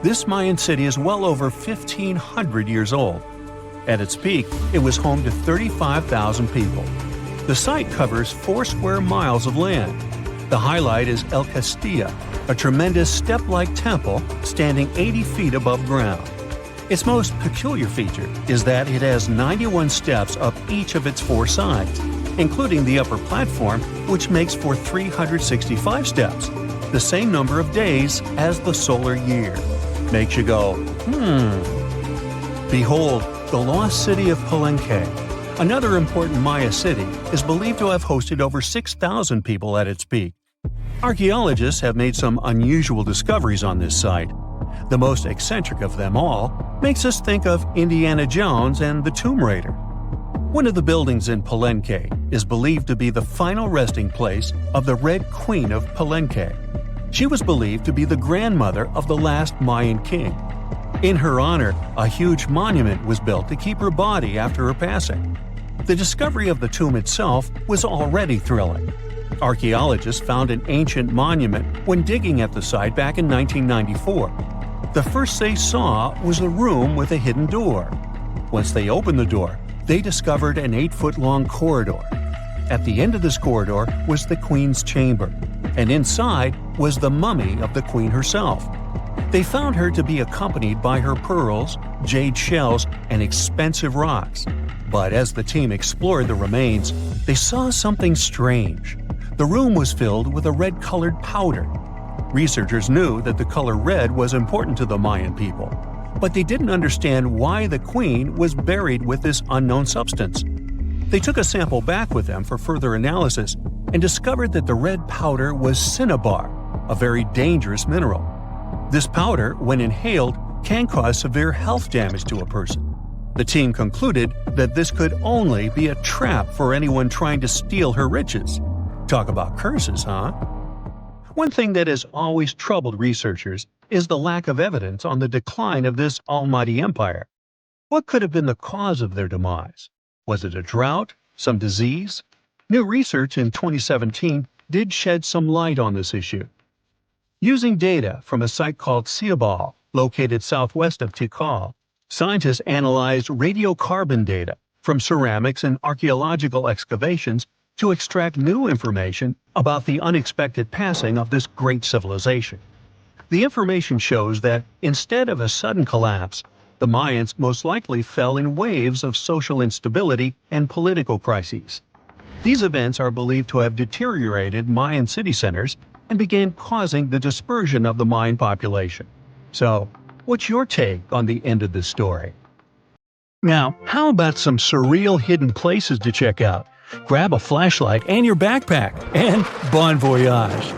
this Mayan city is well over 1,500 years old. At its peak, it was home to 35,000 people. The site covers 4 square miles of land. The highlight is El Castilla, a tremendous step-like temple standing 80 feet above ground. Its most peculiar feature is that it has 91 steps up each of its 4 sides, including the upper platform, which makes for 365 steps, the same number of days as the solar year. Makes you go, Behold, the lost city of Palenque. Another important Maya city is believed to have hosted over 6,000 people at its peak. Archaeologists have made some unusual discoveries on this site. The most eccentric of them all makes us think of Indiana Jones and the Tomb Raider. One of the buildings in Palenque is believed to be the final resting place of the Red Queen of Palenque. She was believed to be the grandmother of the last Mayan king. In her honor, a huge monument was built to keep her body after her passing. The discovery of the tomb itself was already thrilling. Archaeologists found an ancient monument when digging at the site back in 1994. The first they saw was a room with a hidden door. Once they opened the door, they discovered an 8-foot-long corridor. At the end of this corridor was the queen's chamber, and inside was the mummy of the queen herself. They found her to be accompanied by her pearls, jade shells, and expensive rocks. But as the team explored the remains, they saw something strange. The room was filled with a red-colored powder. Researchers knew that the color red was important to the Mayan people, but they didn't understand why the queen was buried with this unknown substance. They took a sample back with them for further analysis and discovered that the red powder was cinnabar, a very dangerous mineral. This powder, when inhaled, can cause severe health damage to a person. The team concluded that this could only be a trap for anyone trying to steal her riches. Talk about curses, huh? One thing that has always troubled researchers is the lack of evidence on the decline of this almighty empire. What could have been the cause of their demise? Was it a drought? Some disease? New research in 2017 did shed some light on this issue. Using data from a site called Ciabal, located southwest of Tikal, scientists analyzed radiocarbon data from ceramics and archaeological excavations to extract new information about the unexpected passing of this great civilization. The information shows that, instead of a sudden collapse, the Mayans most likely fell in waves of social instability and political crises. These events are believed to have deteriorated Mayan city centers and began causing the dispersion of the Mayan population. So, what's your take on the end of this story? Now, how about some surreal hidden places to check out? Grab a flashlight and your backpack, and bon voyage!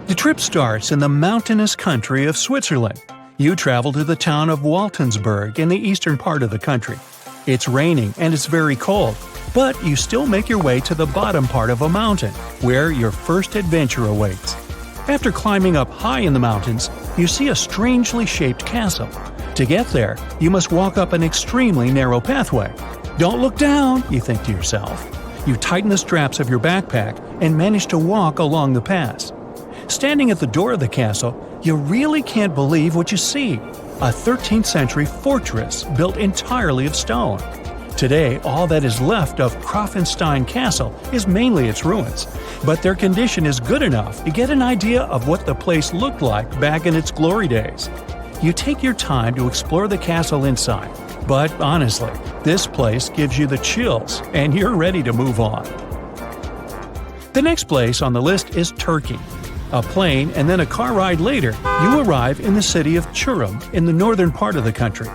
The trip starts in the mountainous country of Switzerland. You travel to the town of Waltensburg in the eastern part of the country. It's raining and it's very cold, but you still make your way to the bottom part of a mountain, where your first adventure awaits. After climbing up high in the mountains, you see a strangely shaped castle. To get there, you must walk up an extremely narrow pathway. Don't look down, you think to yourself. You tighten the straps of your backpack and manage to walk along the pass. Standing at the door of the castle, you really can't believe what you see. A 13th century fortress built entirely of stone. Today, all that is left of Krafenstein Castle is mainly its ruins, but their condition is good enough to get an idea of what the place looked like back in its glory days. You take your time to explore the castle inside, but honestly, this place gives you the chills and you're ready to move on. The next place on the list is Turkey. A plane and then a car ride later, you arrive in the city of Çorum in the northern part of the country.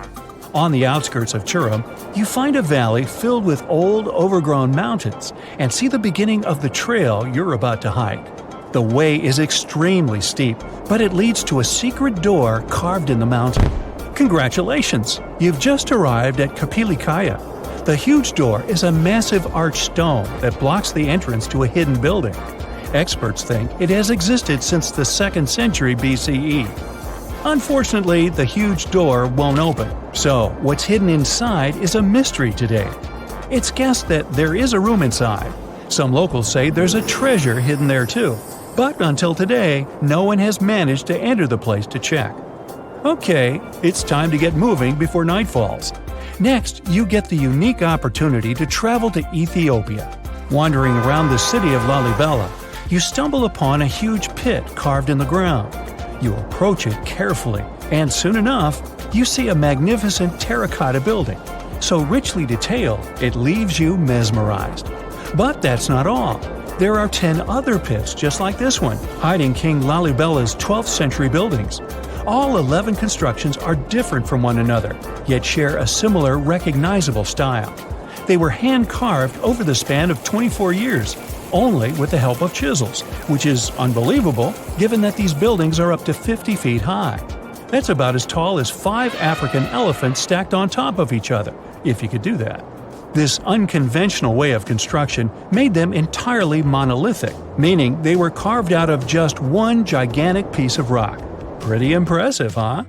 On the outskirts of Çorum, you find a valley filled with old, overgrown mountains and see the beginning of the trail you're about to hike. The way is extremely steep, but it leads to a secret door carved in the mountain. Congratulations! You've just arrived at Kapilikaya. The huge door is a massive arched stone that blocks the entrance to a hidden building. Experts think it has existed since the 2nd century BCE. Unfortunately, the huge door won't open, so what's hidden inside is a mystery today. It's guessed that there is a room inside. Some locals say there's a treasure hidden there too, but until today, no one has managed to enter the place to check. Okay, it's time to get moving before night falls. Next, you get the unique opportunity to travel to Ethiopia. Wandering around the city of Lalibela, you stumble upon a huge pit carved in the ground. You approach it carefully, and soon enough, you see a magnificent terracotta building, so richly detailed it leaves you mesmerized. But that's not all. There are 10 other pits just like this one, hiding King Lalibella's 12th century buildings. All 11 constructions are different from one another, yet share a similar recognizable style. They were hand-carved over the span of 24 years, only with the help of chisels, which is unbelievable given that these buildings are up to 50 feet high. That's about as tall as 5 African elephants stacked on top of each other, if you could do that. This unconventional way of construction made them entirely monolithic, meaning they were carved out of just one gigantic piece of rock. Pretty impressive, huh?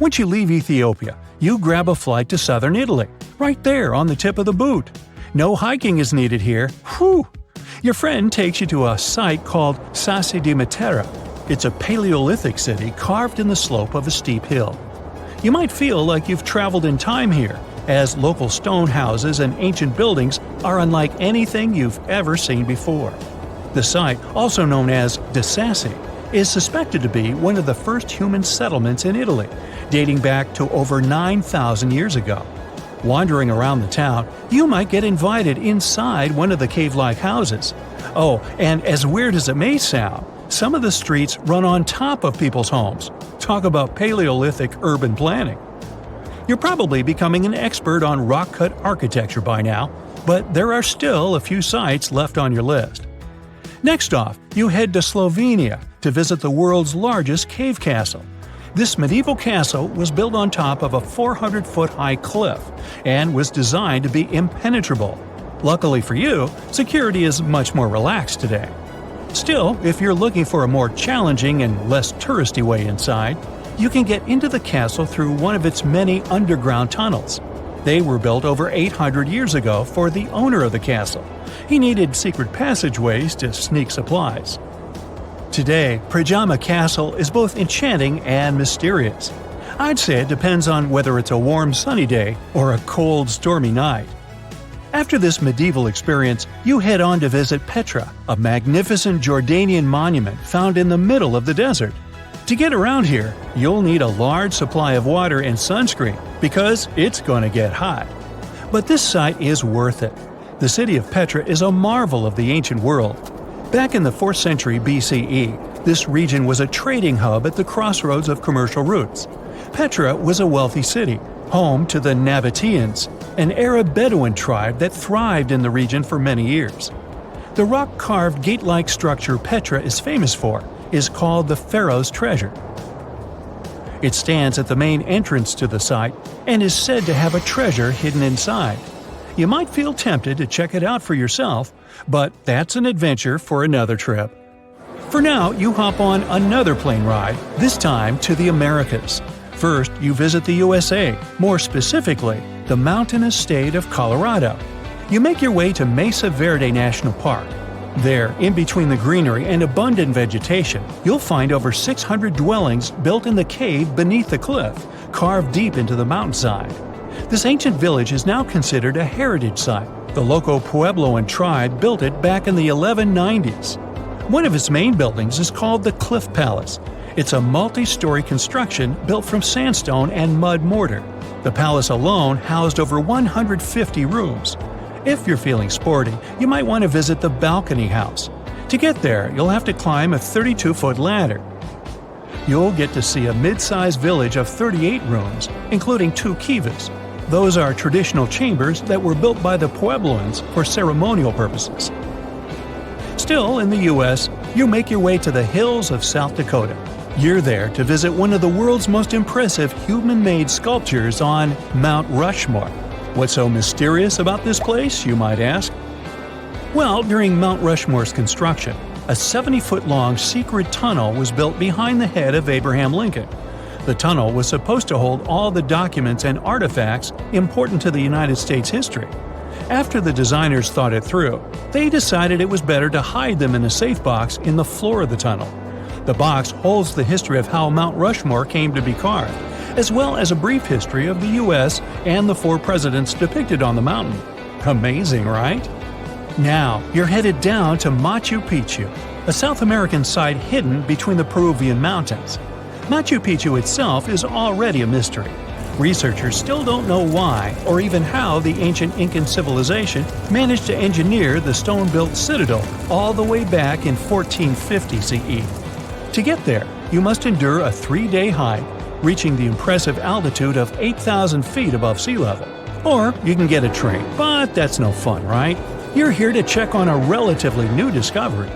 Once you leave Ethiopia, you grab a flight to southern Italy, right there on the tip of the boot. No hiking is needed here. Whew! Your friend takes you to a site called Sassi di Matera. It's a Paleolithic city carved in the slope of a steep hill. You might feel like you've traveled in time here, as local stone houses and ancient buildings are unlike anything you've ever seen before. The site, also known as Deciphering, is suspected to be one of the first human settlements in Italy, dating back to over 9,000 years ago. Wandering around the town, you might get invited inside one of the cave-like houses. Oh, and as weird as it may sound, some of the streets run on top of people's homes. Talk about Paleolithic urban planning. You're probably becoming an expert on rock-cut architecture by now, but there are still a few sites left on your list. Next off, you head to Slovenia to visit the world's largest cave castle. This medieval castle was built on top of a 400-foot-high cliff and was designed to be impenetrable. Luckily for you, security is much more relaxed today. Still, if you're looking for a more challenging and less touristy way inside, you can get into the castle through one of its many underground tunnels. They were built over 800 years ago for the owner of the castle. He needed secret passageways to sneak supplies. Today, Pajama Castle is both enchanting and mysterious. I'd say it depends on whether it's a warm sunny day or a cold stormy night. After this medieval experience, you head on to visit Petra, a magnificent Jordanian monument found in the middle of the desert. To get around here, you'll need a large supply of water and sunscreen because it's going to get hot. But this site is worth it. The city of Petra is a marvel of the ancient world. Back in the 4th century BCE, this region was a trading hub at the crossroads of commercial routes. Petra was a wealthy city, home to the Nabateans, an Arab Bedouin tribe that thrived in the region for many years. The rock-carved gate-like structure Petra is famous for is called the Pharaoh's Treasure. It stands at the main entrance to the site and is said to have a treasure hidden inside. You might feel tempted to check it out for yourself, but that's an adventure for another trip. For now, you hop on another plane ride, this time to the Americas. First, you visit the USA, more specifically, the mountainous state of Colorado. You make your way to Mesa Verde National Park. There, in between the greenery and abundant vegetation, you'll find over 600 dwellings built in the cave beneath the cliff, carved deep into the mountainside. This ancient village is now considered a heritage site. The local Puebloan tribe built it back in the 1190s. One of its main buildings is called the Cliff Palace. It's a multi-story construction built from sandstone and mud mortar. The palace alone housed over 150 rooms. If you're feeling sporty, you might want to visit the Balcony House. To get there, you'll have to climb a 32-foot ladder. You'll get to see a mid-sized village of 38 rooms, including 2 kivas. Those are traditional chambers that were built by the Puebloans for ceremonial purposes. Still, in the U.S., you make your way to the hills of South Dakota. You're there to visit one of the world's most impressive human-made sculptures on Mount Rushmore. What's so mysterious about this place, you might ask? Well, during Mount Rushmore's construction, a 70-foot-long secret tunnel was built behind the head of Abraham Lincoln. The tunnel was supposed to hold all the documents and artifacts important to the United States history. After the designers thought it through, they decided it was better to hide them in a safe box in the floor of the tunnel. The box holds the history of how Mount Rushmore came to be carved, as well as a brief history of the U.S. and the 4 presidents depicted on the mountain. Amazing, right? Now, you're headed down to Machu Picchu. a South American site hidden between the Peruvian mountains. Machu Picchu itself is already a mystery. Researchers still don't know why or even how the ancient Incan civilization managed to engineer the stone-built citadel all the way back in 1450 CE. To get there, you must endure a 3-day hike, reaching the impressive altitude of 8,000 feet above sea level. Or you can get a train, but that's no fun, right? You're here to check on a relatively new discovery.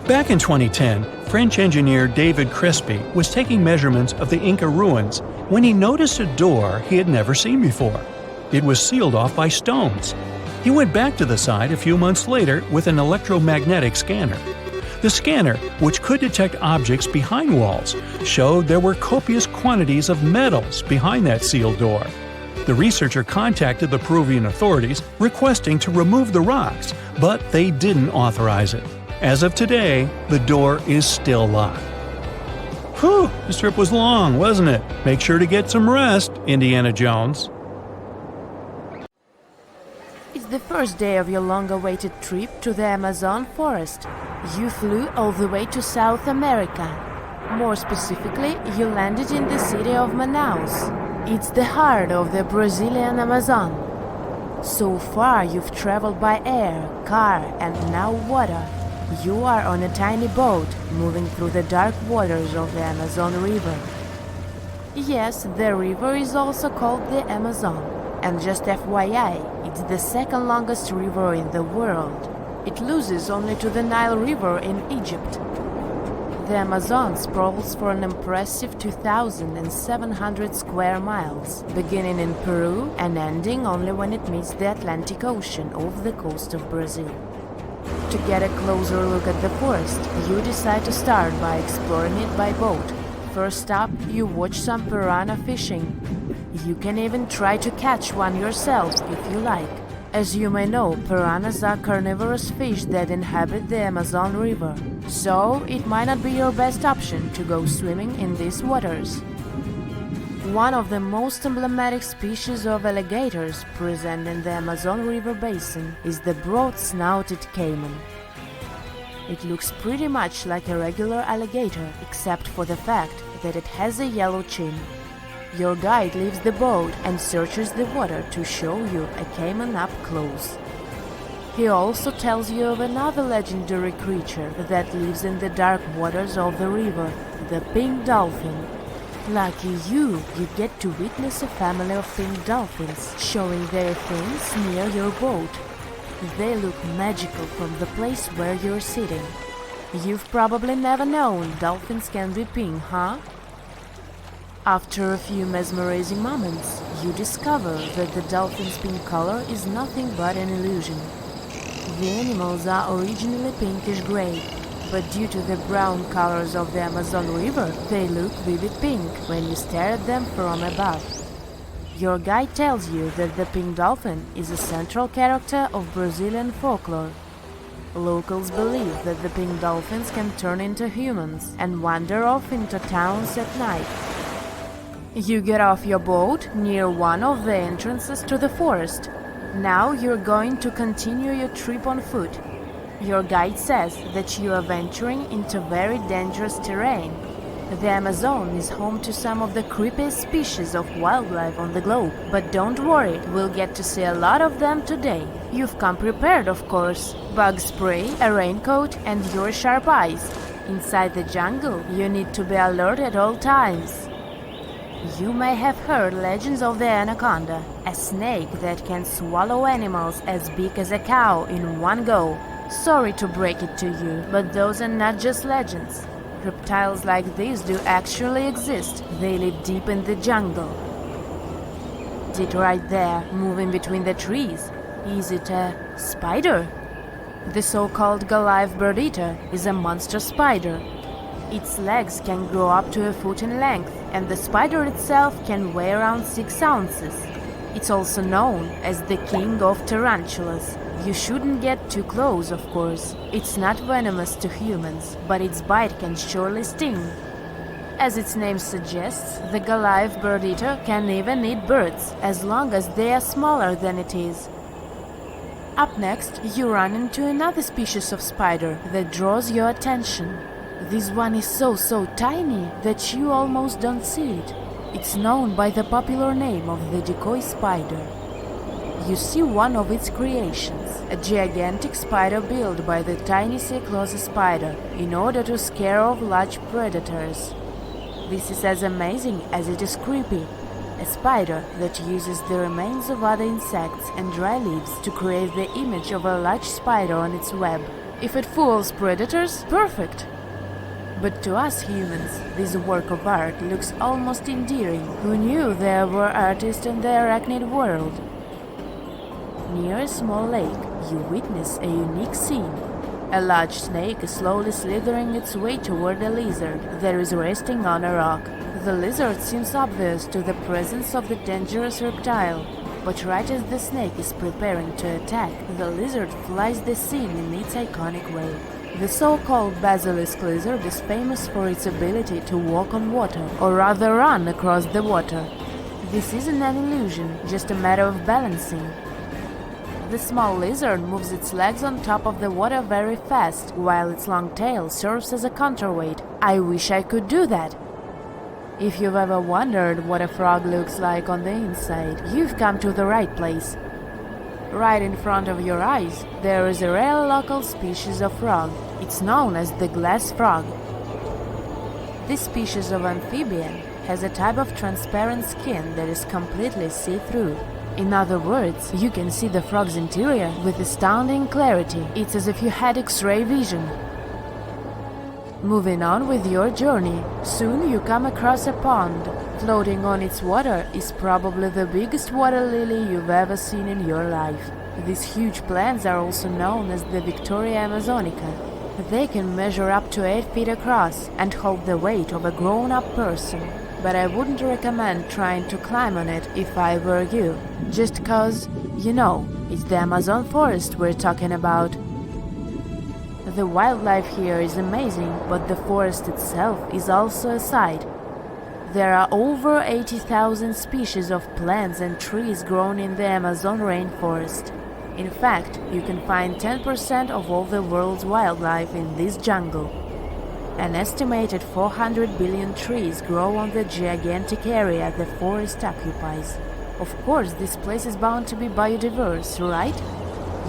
Back in 2010, French engineer David Crespi was taking measurements of the Inca ruins when he noticed a door he had never seen before. It was sealed off by stones. He went back to the site a few months later with an electromagnetic scanner. The scanner, which could detect objects behind walls, showed there were copious quantities of metals behind that sealed door. The researcher contacted the Peruvian authorities requesting to remove the rocks, but they didn't authorize it. As of today, the door is still locked. Whew, this trip was long, wasn't it? Make sure to get some rest, Indiana Jones. It's the first day of your long-awaited trip to the Amazon forest. You flew all the way to South America. More specifically, you landed in the city of Manaus. It's the heart of the Brazilian Amazon. So far, you've traveled by air, car, and now water. You are on a tiny boat, moving through the dark waters of the Amazon River. Yes, the river is also called the Amazon. And just FYI, it's the second longest river in the world. It loses only to the Nile River in Egypt. The Amazon sprawls for an impressive 2,700 square miles, beginning in Peru and ending only when it meets the Atlantic Ocean off the coast of Brazil. To get a closer look at the forest, you decide to start by exploring it by boat. First up, you watch some piranha fishing. You can even try to catch one yourself if you like. As you may know, piranhas are carnivorous fish that inhabit the Amazon River, so it might not be your best option to go swimming in these waters. One of the most emblematic species of alligators present in the Amazon River basin is the broad-snouted caiman. It looks pretty much like a regular alligator, except for the fact that it has a yellow chin. Your guide leaves the boat and searches the water to show you a caiman up close. He also tells you of another legendary creature that lives in the dark waters of the river, the pink dolphin. Lucky you get to witness a family of pink dolphins showing their fins near your boat. They look magical from the place where you're sitting. You've probably never known dolphins can be pink, huh? After a few mesmerizing moments, you discover that the dolphin's pink color is nothing but an illusion. The animals are originally pinkish-gray, but due to the brown colors of the Amazon River, they look vivid pink when you stare at them from above. Your guide tells you that the pink dolphin is a central character of Brazilian folklore. Locals believe that the pink dolphins can turn into humans and wander off into towns at night. You get off your boat near one of the entrances to the forest. Now you're going to continue your trip on foot. Your guide says that you are venturing into very dangerous terrain. The Amazon is home to some of the creepiest species of wildlife on the globe. But don't worry, we'll get to see a lot of them today. You've come prepared, of course. Bug spray, a raincoat, and your sharp eyes. Inside the jungle, you need to be alert at all times. You may have heard legends of the anaconda, a snake that can swallow animals as big as a cow in one go. Sorry to break it to you, but those are not just legends. Reptiles like these do actually exist. They live deep in the jungle. It right there, moving between the trees. Is it a spider? The so-called Goliath bird-eater is a monster spider. Its legs can grow up to a foot in length, and the spider itself can weigh around 6 ounces. It's also known as the king of tarantulas. You shouldn't get too close, of course. It's not venomous to humans, but its bite can surely sting. As its name suggests, the Goliath bird-eater can even eat birds, as long as they are smaller than it is. Up next, you run into another species of spider that draws your attention. This one is so tiny that you almost don't see it. It's known by the popular name of the decoy spider. You see one of its creations, a gigantic spider built by the tiny Cyclosa spider in order to scare off large predators. This is as amazing as it is creepy. A spider that uses the remains of other insects and dry leaves to create the image of a large spider on its web. If it fools predators, perfect! But to us humans, this work of art looks almost endearing. Who knew there were artists in the arachnid world? Near a small lake, you witness a unique scene. A large snake is slowly slithering its way toward a lizard that is resting on a rock. The lizard seems obvious to the presence of the dangerous reptile, but right as the snake is preparing to attack, the lizard flies the scene in its iconic way. The so-called basilisk lizard is famous for its ability to walk on water, or rather run across the water. This isn't an illusion, just a matter of balancing. The small lizard moves its legs on top of the water very fast, while its long tail serves as a counterweight. I wish I could do that. If you've ever wondered what a frog looks like on the inside, you've come to the right place. Right in front of your eyes, there is a rare local species of frog. It's known as the glass frog. This species of amphibian has a type of transparent skin that is completely see-through. In other words, you can see the frog's interior with astounding clarity. It's as if you had X-ray vision. Moving on with your journey, soon you come across a pond. Floating on its water is probably the biggest water lily you've ever seen in your life. These huge plants are also known as the Victoria Amazonica. They can measure up to 8 feet across and hold the weight of a grown-up person. But I wouldn't recommend trying to climb on it if I were you. Just cause, you know, it's the Amazon forest we're talking about. The wildlife here is amazing, but the forest itself is also a sight. There are over 80,000 species of plants and trees grown in the Amazon rainforest. In fact, you can find 10% of all the world's wildlife in this jungle. An estimated 400 billion trees grow on the gigantic area the forest occupies. Of course, this place is bound to be biodiverse, right?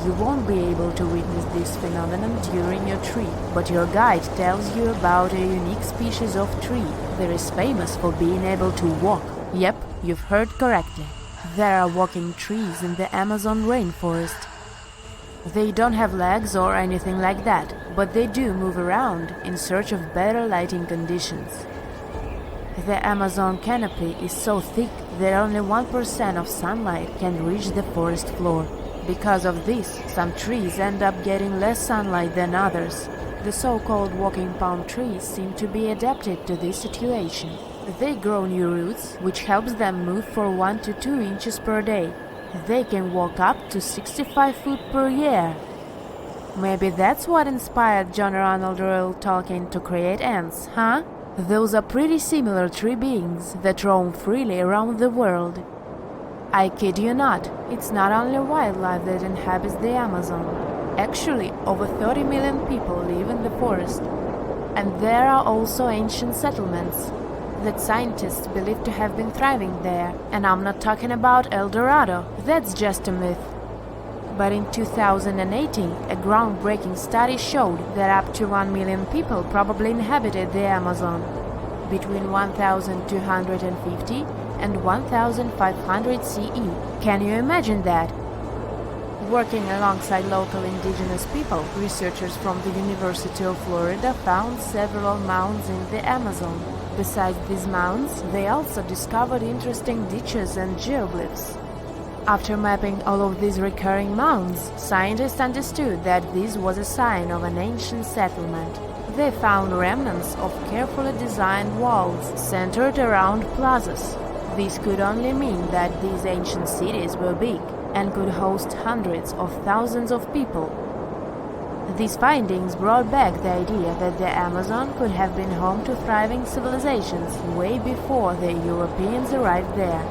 You won't be able to witness this phenomenon during your trip, but your guide tells you about a unique species of tree that is famous for being able to walk. Yep, you've heard correctly. There are walking trees in the Amazon rainforest. They don't have legs or anything like that, but they do move around in search of better lighting conditions. The Amazon canopy is so thick that only 1% of sunlight can reach the forest floor. Because of this, some trees end up getting less sunlight than others. The so-called walking palm trees seem to be adapted to this situation. They grow new roots, which helps them move for 1 to 2 inches per day. They can walk up to 65 feet per year. Maybe that's what inspired John Ronald Reuel Tolkien to create ants, huh? Those are pretty similar tree beings that roam freely around the world. I kid you not, it's not only wildlife that inhabits the Amazon. Actually, over 30 million people live in the forest. And there are also ancient settlements that scientists believe to have been thriving there. And I'm not talking about El Dorado, that's just a myth. But in 2018, a groundbreaking study showed that up to 1 million people probably inhabited the Amazon, between 1250 and 1500 CE. Can you imagine that? Working alongside local indigenous people, researchers from the University of Florida found several mounds in the Amazon. Besides these mounds, they also discovered interesting ditches and geoglyphs. After mapping all of these recurring mounds, scientists understood that this was a sign of an ancient settlement. They found remnants of carefully designed walls centered around plazas. This could only mean that these ancient cities were big and could host hundreds of thousands of people. These findings brought back the idea that the Amazon could have been home to thriving civilizations way before the Europeans arrived there.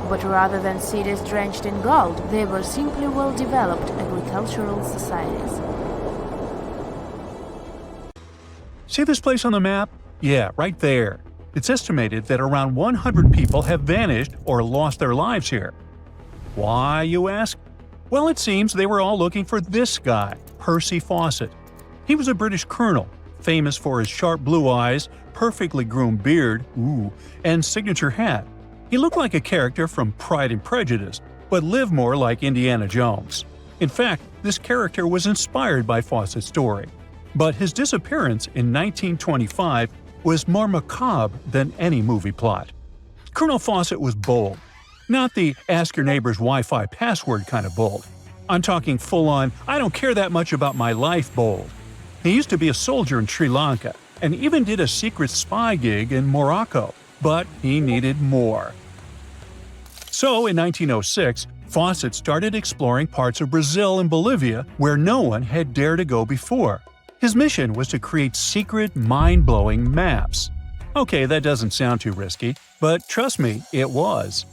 But rather than cities drenched in gold, they were simply well-developed agricultural societies. See this place on the map? Yeah, right there. It's estimated that around 100 people have vanished or lost their lives here. Why, you ask? Well, it seems they were all looking for this guy, Percy Fawcett. He was a British colonel, famous for his sharp blue eyes, perfectly groomed beard, and signature hat. He looked like a character from Pride and Prejudice, but lived more like Indiana Jones. In fact, this character was inspired by Fawcett's story. But his disappearance in 1925 was more macabre than any movie plot. Colonel Fawcett was bold. Not the ask your neighbor's Wi-Fi password kind of bold. I'm talking full-on, I don't care that much about my life bold. He used to be a soldier in Sri Lanka and even did a secret spy gig in Morocco, but he needed more. So in 1906, Fawcett started exploring parts of Brazil and Bolivia where no one had dared to go before. His mission was to create secret, mind-blowing maps. Okay, that doesn't sound too risky, but trust me, it was.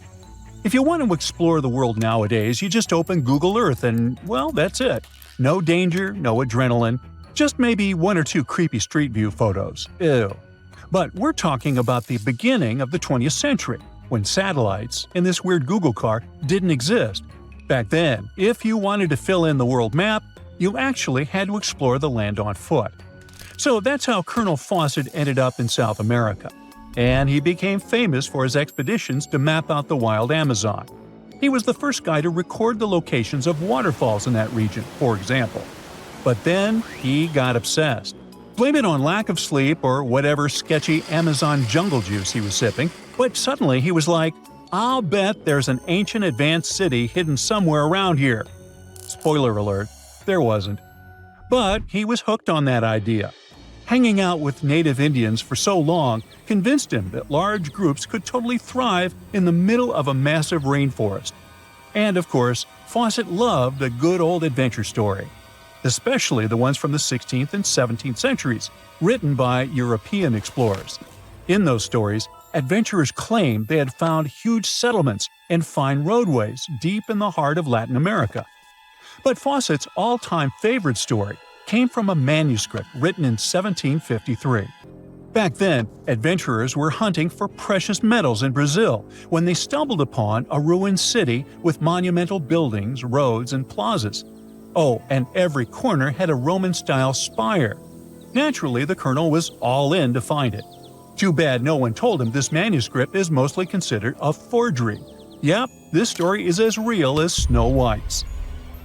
If you want to explore the world nowadays, you just open Google Earth and, well, that's it. No danger, no adrenaline, just maybe one or two creepy street view photos. Ew. But we're talking about the beginning of the 20th century, when satellites and this weird Google car didn't exist. Back then, if you wanted to fill in the world map, you actually had to explore the land on foot. So that's how Colonel Fawcett ended up in South America. And he became famous for his expeditions to map out the wild Amazon. He was the first guy to record the locations of waterfalls in that region, for example. But then he got obsessed. Blame it on lack of sleep or whatever sketchy Amazon jungle juice he was sipping, but suddenly he was like, I'll bet there's an ancient advanced city hidden somewhere around here. Spoiler alert, there wasn't. But he was hooked on that idea. Hanging out with native Indians for so long convinced him that large groups could totally thrive in the middle of a massive rainforest. And of course, Fawcett loved a good old adventure story, especially the ones from the 16th and 17th centuries, written by European explorers. In those stories, adventurers claimed they had found huge settlements and fine roadways deep in the heart of Latin America. But Fawcett's all-time favorite story came from a manuscript written in 1753. Back then, adventurers were hunting for precious metals in Brazil when they stumbled upon a ruined city with monumental buildings, roads, and plazas. Oh, and every corner had a Roman-style spire. Naturally, the colonel was all in to find it. Too bad no one told him this manuscript is mostly considered a forgery. Yep, this story is as real as Snow White's.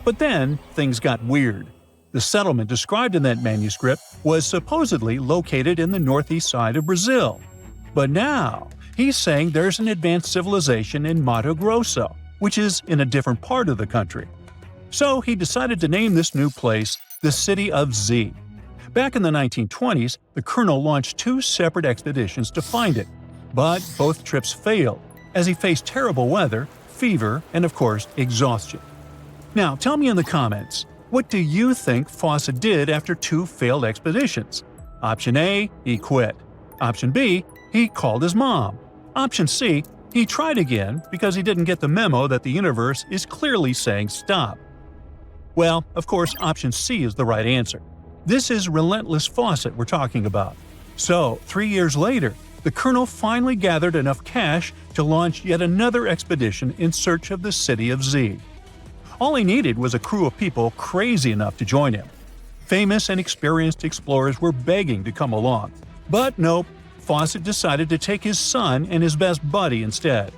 But then, things got weird. The settlement described in that manuscript was supposedly located in the northeast side of Brazil. But now, he's saying there's an advanced civilization in Mato Grosso, which is in a different part of the country. So he decided to name this new place the City of Z. Back in the 1920s, the colonel launched 2 separate expeditions to find it. But both trips failed, as he faced terrible weather, fever, and of course, exhaustion. Now, tell me in the comments, what do you think Fawcett did after 2 failed expeditions? Option A, he quit. Option B, he called his mom. Option C, he tried again because he didn't get the memo that the universe is clearly saying stop. Well, of course, option C is the right answer. This is relentless Fawcett we're talking about. So, 3 years later, the colonel finally gathered enough cash to launch yet another expedition in search of the City of Z. All he needed was a crew of people crazy enough to join him. Famous and experienced explorers were begging to come along. But nope, Fawcett decided to take his son and his best buddy instead.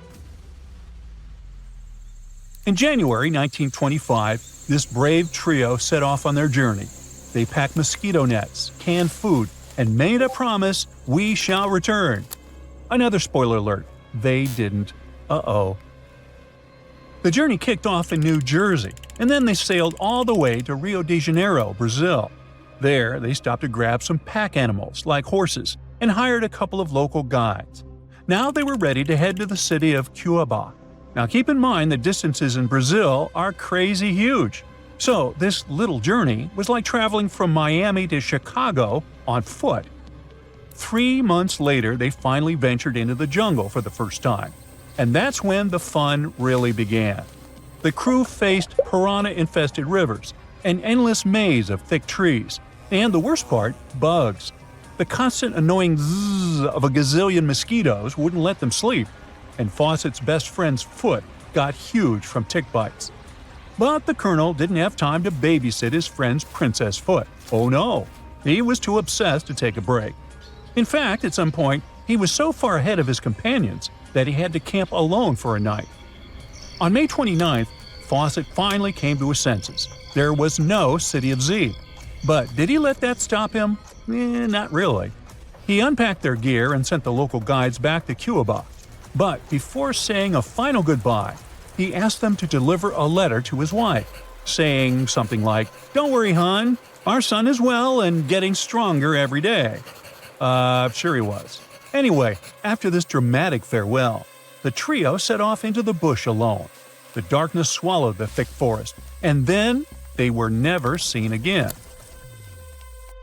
In January 1925, this brave trio set off on their journey. They packed mosquito nets, canned food, and made a promise, we shall return. Another spoiler alert, they didn't. Uh-oh. The journey kicked off in New Jersey, and then they sailed all the way to Rio de Janeiro, Brazil. There, they stopped to grab some pack animals, like horses, and hired a couple of local guides. Now they were ready to head to the city of Cuiabá. Now keep in mind the distances in Brazil are crazy huge. So this little journey was like traveling from Miami to Chicago on foot. 3 months later, they finally ventured into the jungle for the first time. And that's when the fun really began. The crew faced piranha-infested rivers, an endless maze of thick trees, and the worst part, bugs. The constant annoying zzz of a gazillion mosquitoes wouldn't let them sleep, and Fawcett's best friend's foot got huge from tick bites. But the Colonel didn't have time to babysit his friend's princess foot. Oh no, he was too obsessed to take a break. In fact, at some point, he was so far ahead of his companions that he had to camp alone for a night. On May 29th, Fawcett finally came to his senses. There was no City of Z. But did he let that stop him? Not really. He unpacked their gear and sent the local guides back to Cuba. But before saying a final goodbye, he asked them to deliver a letter to his wife, saying something like, "Don't worry, hon, our son is well and getting stronger every day." Sure he was. Anyway, after this dramatic farewell, the trio set off into the bush alone. The darkness swallowed the thick forest, and then they were never seen again.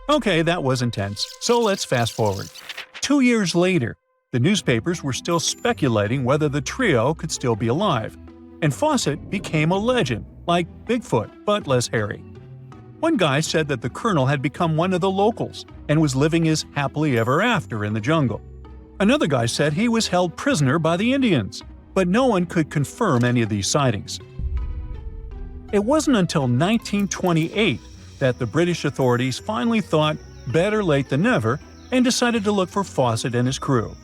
Okay, that was intense, so let's fast forward. 2 years later, the newspapers were still speculating whether the trio could still be alive, and Fawcett became a legend, like Bigfoot, but less hairy. One guy said that the Colonel had become one of the locals and was living his happily ever after in the jungle. Another guy said he was held prisoner by the Indians, but no one could confirm any of these sightings. It wasn't until 1928 that the British authorities finally thought better late than never and decided to look for Fawcett and his crew.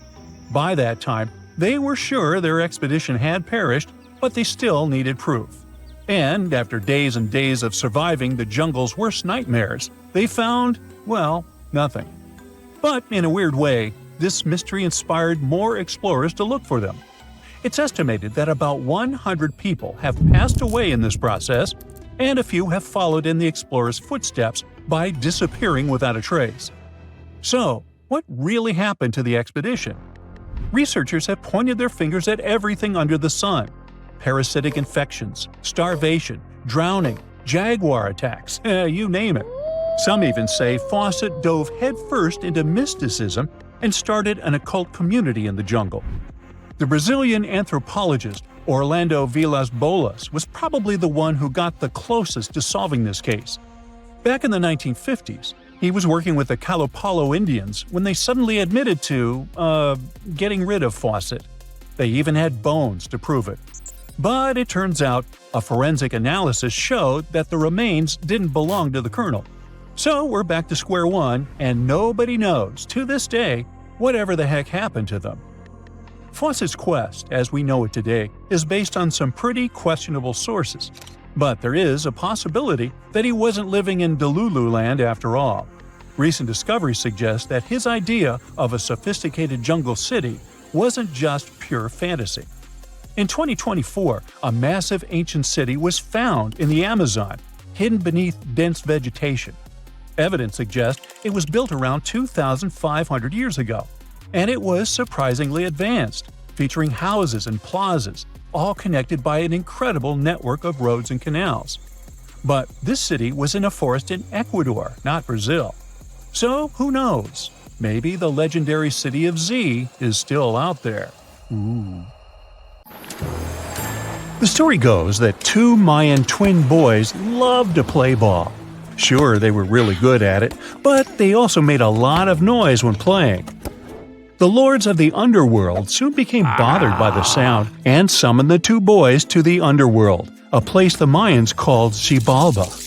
By that time, they were sure their expedition had perished, but they still needed proof. And after days and days of surviving the jungle's worst nightmares, they found, well, nothing. But in a weird way, this mystery inspired more explorers to look for them. It's estimated that about 100 people have passed away in this process, and a few have followed in the explorers' footsteps by disappearing without a trace. So, what really happened to the expedition? Researchers have pointed their fingers at everything under the sun: parasitic infections, starvation, drowning, jaguar attacks, you name it. Some even say Fawcett dove headfirst into mysticism and started an occult community in the jungle. The Brazilian anthropologist Orlando Vilas-Boas was probably the one who got the closest to solving this case. Back in the 1950s, he was working with the Kalapalo Indians when they suddenly admitted to, getting rid of Fawcett. They even had bones to prove it. But it turns out a forensic analysis showed that the remains didn't belong to the Colonel. So we're back to square one, and nobody knows, to this day, whatever the heck happened to them. Fawcett's quest, as we know it today, is based on some pretty questionable sources. But there is a possibility that he wasn't living in Delulu land after all. Recent discoveries suggest that his idea of a sophisticated jungle city wasn't just pure fantasy. In 2024, a massive ancient city was found in the Amazon, hidden beneath dense vegetation. Evidence suggests it was built around 2,500 years ago, and it was surprisingly advanced, featuring houses and plazas, all connected by an incredible network of roads and canals. But this city was in a forest in Ecuador, not Brazil. So who knows? Maybe the legendary City of Z is still out there. Ooh. The story goes that two Mayan twin boys loved to play ball. Sure, they were really good at it, but they also made a lot of noise when playing. The lords of the underworld soon became bothered by the sound and summoned the two boys to the underworld, a place the Mayans called Xibalba.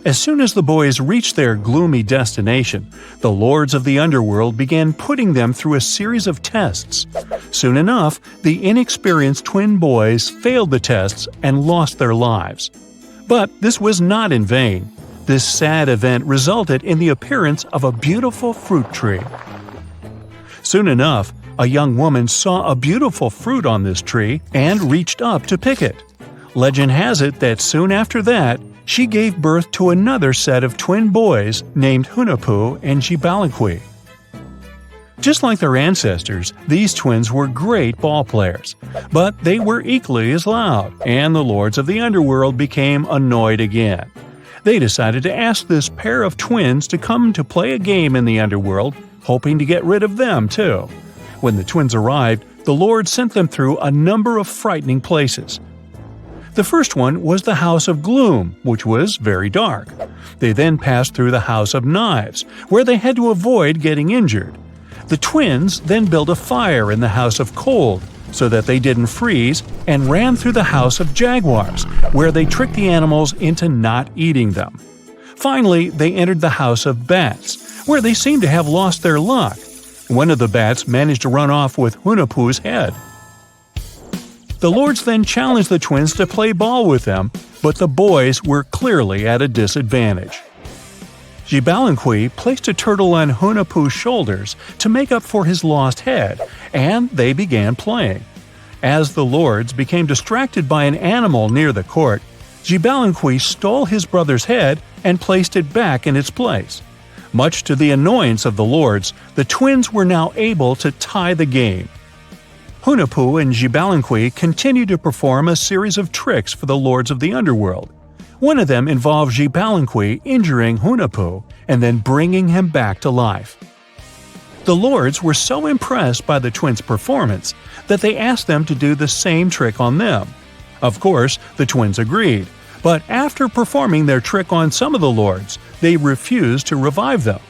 As soon as the boys reached their gloomy destination, the lords of the underworld began putting them through a series of tests. Soon enough, the inexperienced twin boys failed the tests and lost their lives. But this was not in vain. This sad event resulted in the appearance of a beautiful fruit tree. Soon enough, a young woman saw a beautiful fruit on this tree and reached up to pick it. Legend has it that soon after that, she gave birth to another set of twin boys named Hunahpu and Xibalaqui. Just like their ancestors, these twins were great ball players, but they were equally as loud, and the lords of the underworld became annoyed again. They decided to ask this pair of twins to come to play a game in the underworld, hoping to get rid of them too. When the twins arrived, the Lord sent them through a number of frightening places. The first one was the House of Gloom, which was very dark. They then passed through the House of Knives, where they had to avoid getting injured. The twins then built a fire in the House of Cold, so that they didn't freeze, and ran through the House of Jaguars, where they tricked the animals into not eating them. Finally, they entered the House of Bats, where they seemed to have lost their luck. One of the bats managed to run off with Hunahpu's head. The lords then challenged the twins to play ball with them, but the boys were clearly at a disadvantage. Xibalanqui placed a turtle on Hunahpu's shoulders to make up for his lost head, and they began playing. As the lords became distracted by an animal near the court, Xibalanqui stole his brother's head and placed it back in its place. Much to the annoyance of the lords, the twins were now able to tie the game. Hunahpu and Xibalanqui continued to perform a series of tricks for the lords of the underworld. One of them involved Xibalanqui injuring Hunahpu and then bringing him back to life. The lords were so impressed by the twins' performance that they asked them to do the same trick on them. Of course, the twins agreed, but after performing their trick on some of the lords, they refused to revive them.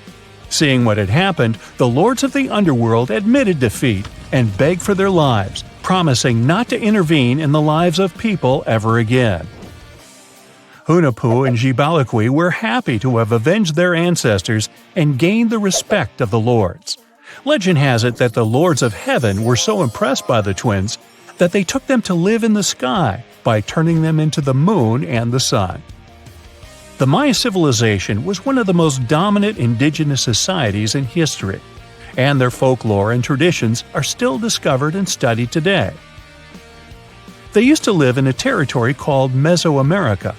Seeing what had happened, the lords of the underworld admitted defeat and begged for their lives, promising not to intervene in the lives of people ever again. Hunahpu and Xibalanqui were happy to have avenged their ancestors and gained the respect of the lords. Legend has it that the lords of heaven were so impressed by the twins that they took them to live in the sky by turning them into the moon and the sun. The Maya civilization was one of the most dominant indigenous societies in history, and their folklore and traditions are still discovered and studied today. They used to live in a territory called Mesoamerica.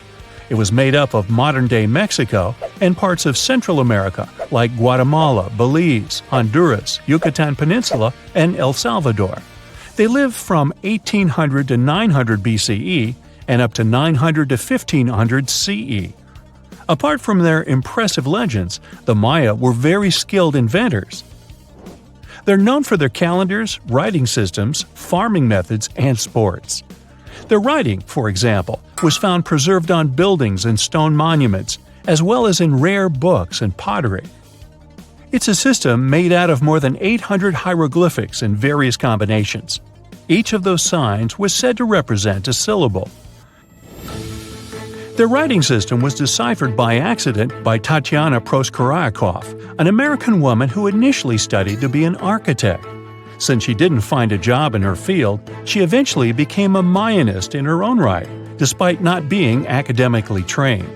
It was made up of modern-day Mexico and parts of Central America like Guatemala, Belize, Honduras, Yucatan Peninsula, and El Salvador. They lived from 1800 to 900 BCE and up to 900 to 1500 CE. Apart from their impressive legends, the Maya were very skilled inventors. They're known for their calendars, writing systems, farming methods, and sports. Their writing, for example, was found preserved on buildings and stone monuments, as well as in rare books and pottery. It's a system made out of more than 800 hieroglyphics in various combinations. Each of those signs was said to represent a syllable. Their writing system was deciphered by accident by Tatiana Proskorakov, an American woman who initially studied to be an architect. Since she didn't find a job in her field, she eventually became a Mayanist in her own right, despite not being academically trained.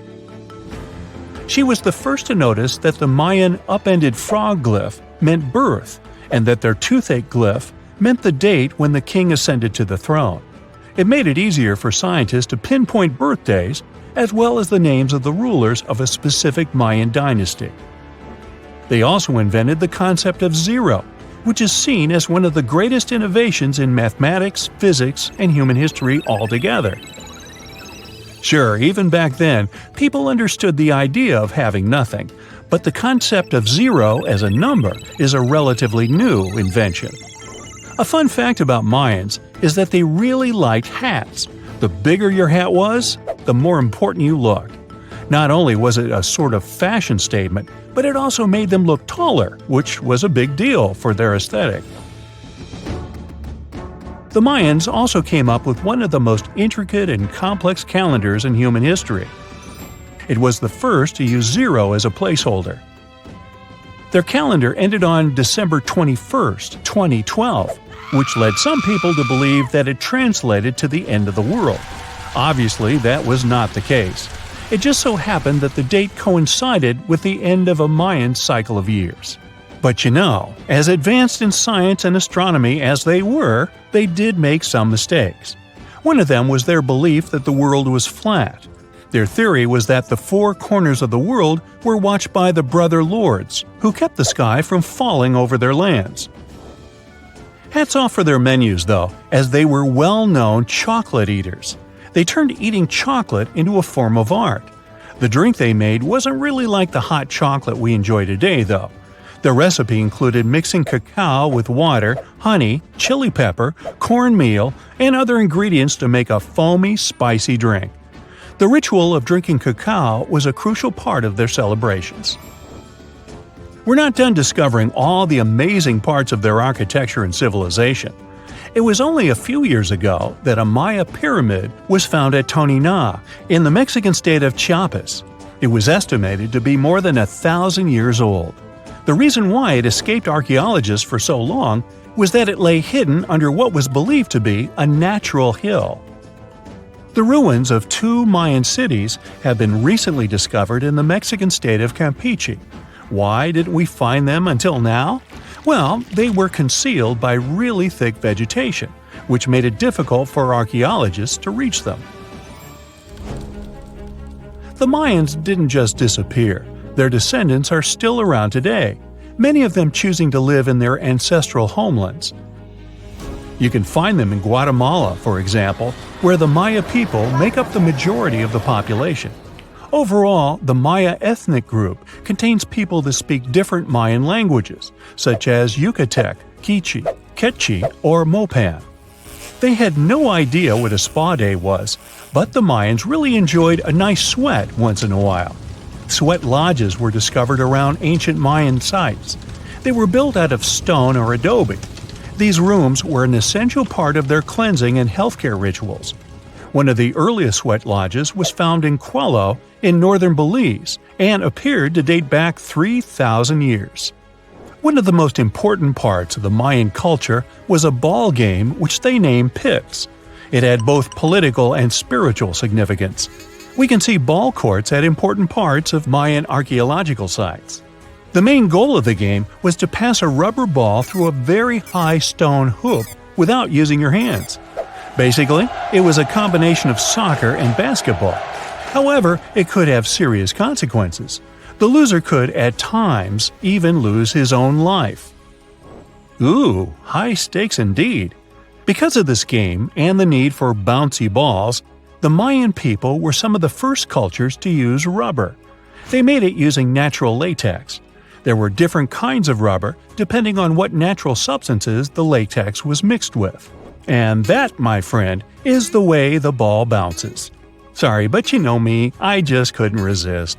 She was the first to notice that the Mayan upended frog glyph meant birth, and that their toothache glyph meant the date when the king ascended to the throne. It made it easier for scientists to pinpoint birthdays, as well as the names of the rulers of a specific Mayan dynasty. They also invented the concept of zero, which is seen as one of the greatest innovations in mathematics, physics, and human history altogether. Sure, even back then, people understood the idea of having nothing, but the concept of zero as a number is a relatively new invention. A fun fact about Mayans is that they really liked hats. The bigger your hat was, the more important you looked. Not only was it a sort of fashion statement, but it also made them look taller, which was a big deal for their aesthetic. The Mayans also came up with one of the most intricate and complex calendars in human history. It was the first to use zero as a placeholder. Their calendar ended on December 21st, 2012, which led some people to believe that it translated to the end of the world. Obviously, that was not the case. It just so happened that the date coincided with the end of a Mayan cycle of years. But you know, as advanced in science and astronomy as they were, they did make some mistakes. One of them was their belief that the world was flat. Their theory was that the four corners of the world were watched by the brother lords, who kept the sky from falling over their lands. Hats off for their menus, though, as they were well-known chocolate eaters. They turned eating chocolate into a form of art. The drink they made wasn't really like the hot chocolate we enjoy today, though. The recipe included mixing cacao with water, honey, chili pepper, cornmeal, and other ingredients to make a foamy, spicy drink. The ritual of drinking cacao was a crucial part of their celebrations. We're not done discovering all the amazing parts of their architecture and civilization. It was only a few years ago that a Maya pyramid was found at Tonina, in the Mexican state of Chiapas. It was estimated to be more than 1,000 years old. The reason why it escaped archaeologists for so long was that it lay hidden under what was believed to be a natural hill. The ruins of 2 Mayan cities have been recently discovered in the Mexican state of Campeche. Why didn't we find them until now? Well, they were concealed by really thick vegetation, which made it difficult for archaeologists to reach them. The Mayans didn't just disappear. Their descendants are still around today, many of them choosing to live in their ancestral homelands. You can find them in Guatemala, for example, where the Maya people make up the majority of the population. Overall, the Maya ethnic group contains people that speak different Mayan languages, such as Yucatec, Quiche, Quechua, or Mopan. They had no idea what a spa day was, but the Mayans really enjoyed a nice sweat once in a while. Sweat lodges were discovered around ancient Mayan sites. They were built out of stone or adobe. These rooms were an essential part of their cleansing and healthcare rituals. One of the earliest sweat lodges was found in Quello in northern Belize and appeared to date back 3,000 years. One of the most important parts of the Mayan culture was a ball game which they named Pix. It had both political and spiritual significance. We can see ball courts at important parts of Mayan archaeological sites. The main goal of the game was to pass a rubber ball through a very high stone hoop without using your hands. Basically, it was a combination of soccer and basketball. However, it could have serious consequences. The loser could, at times, even lose his own life. Ooh, high stakes indeed. Because of this game and the need for bouncy balls, the Mayan people were some of the first cultures to use rubber. They made it using natural latex. There were different kinds of rubber depending on what natural substances the latex was mixed with. And that, my friend, is the way the ball bounces. Sorry, but you know me, I just couldn't resist.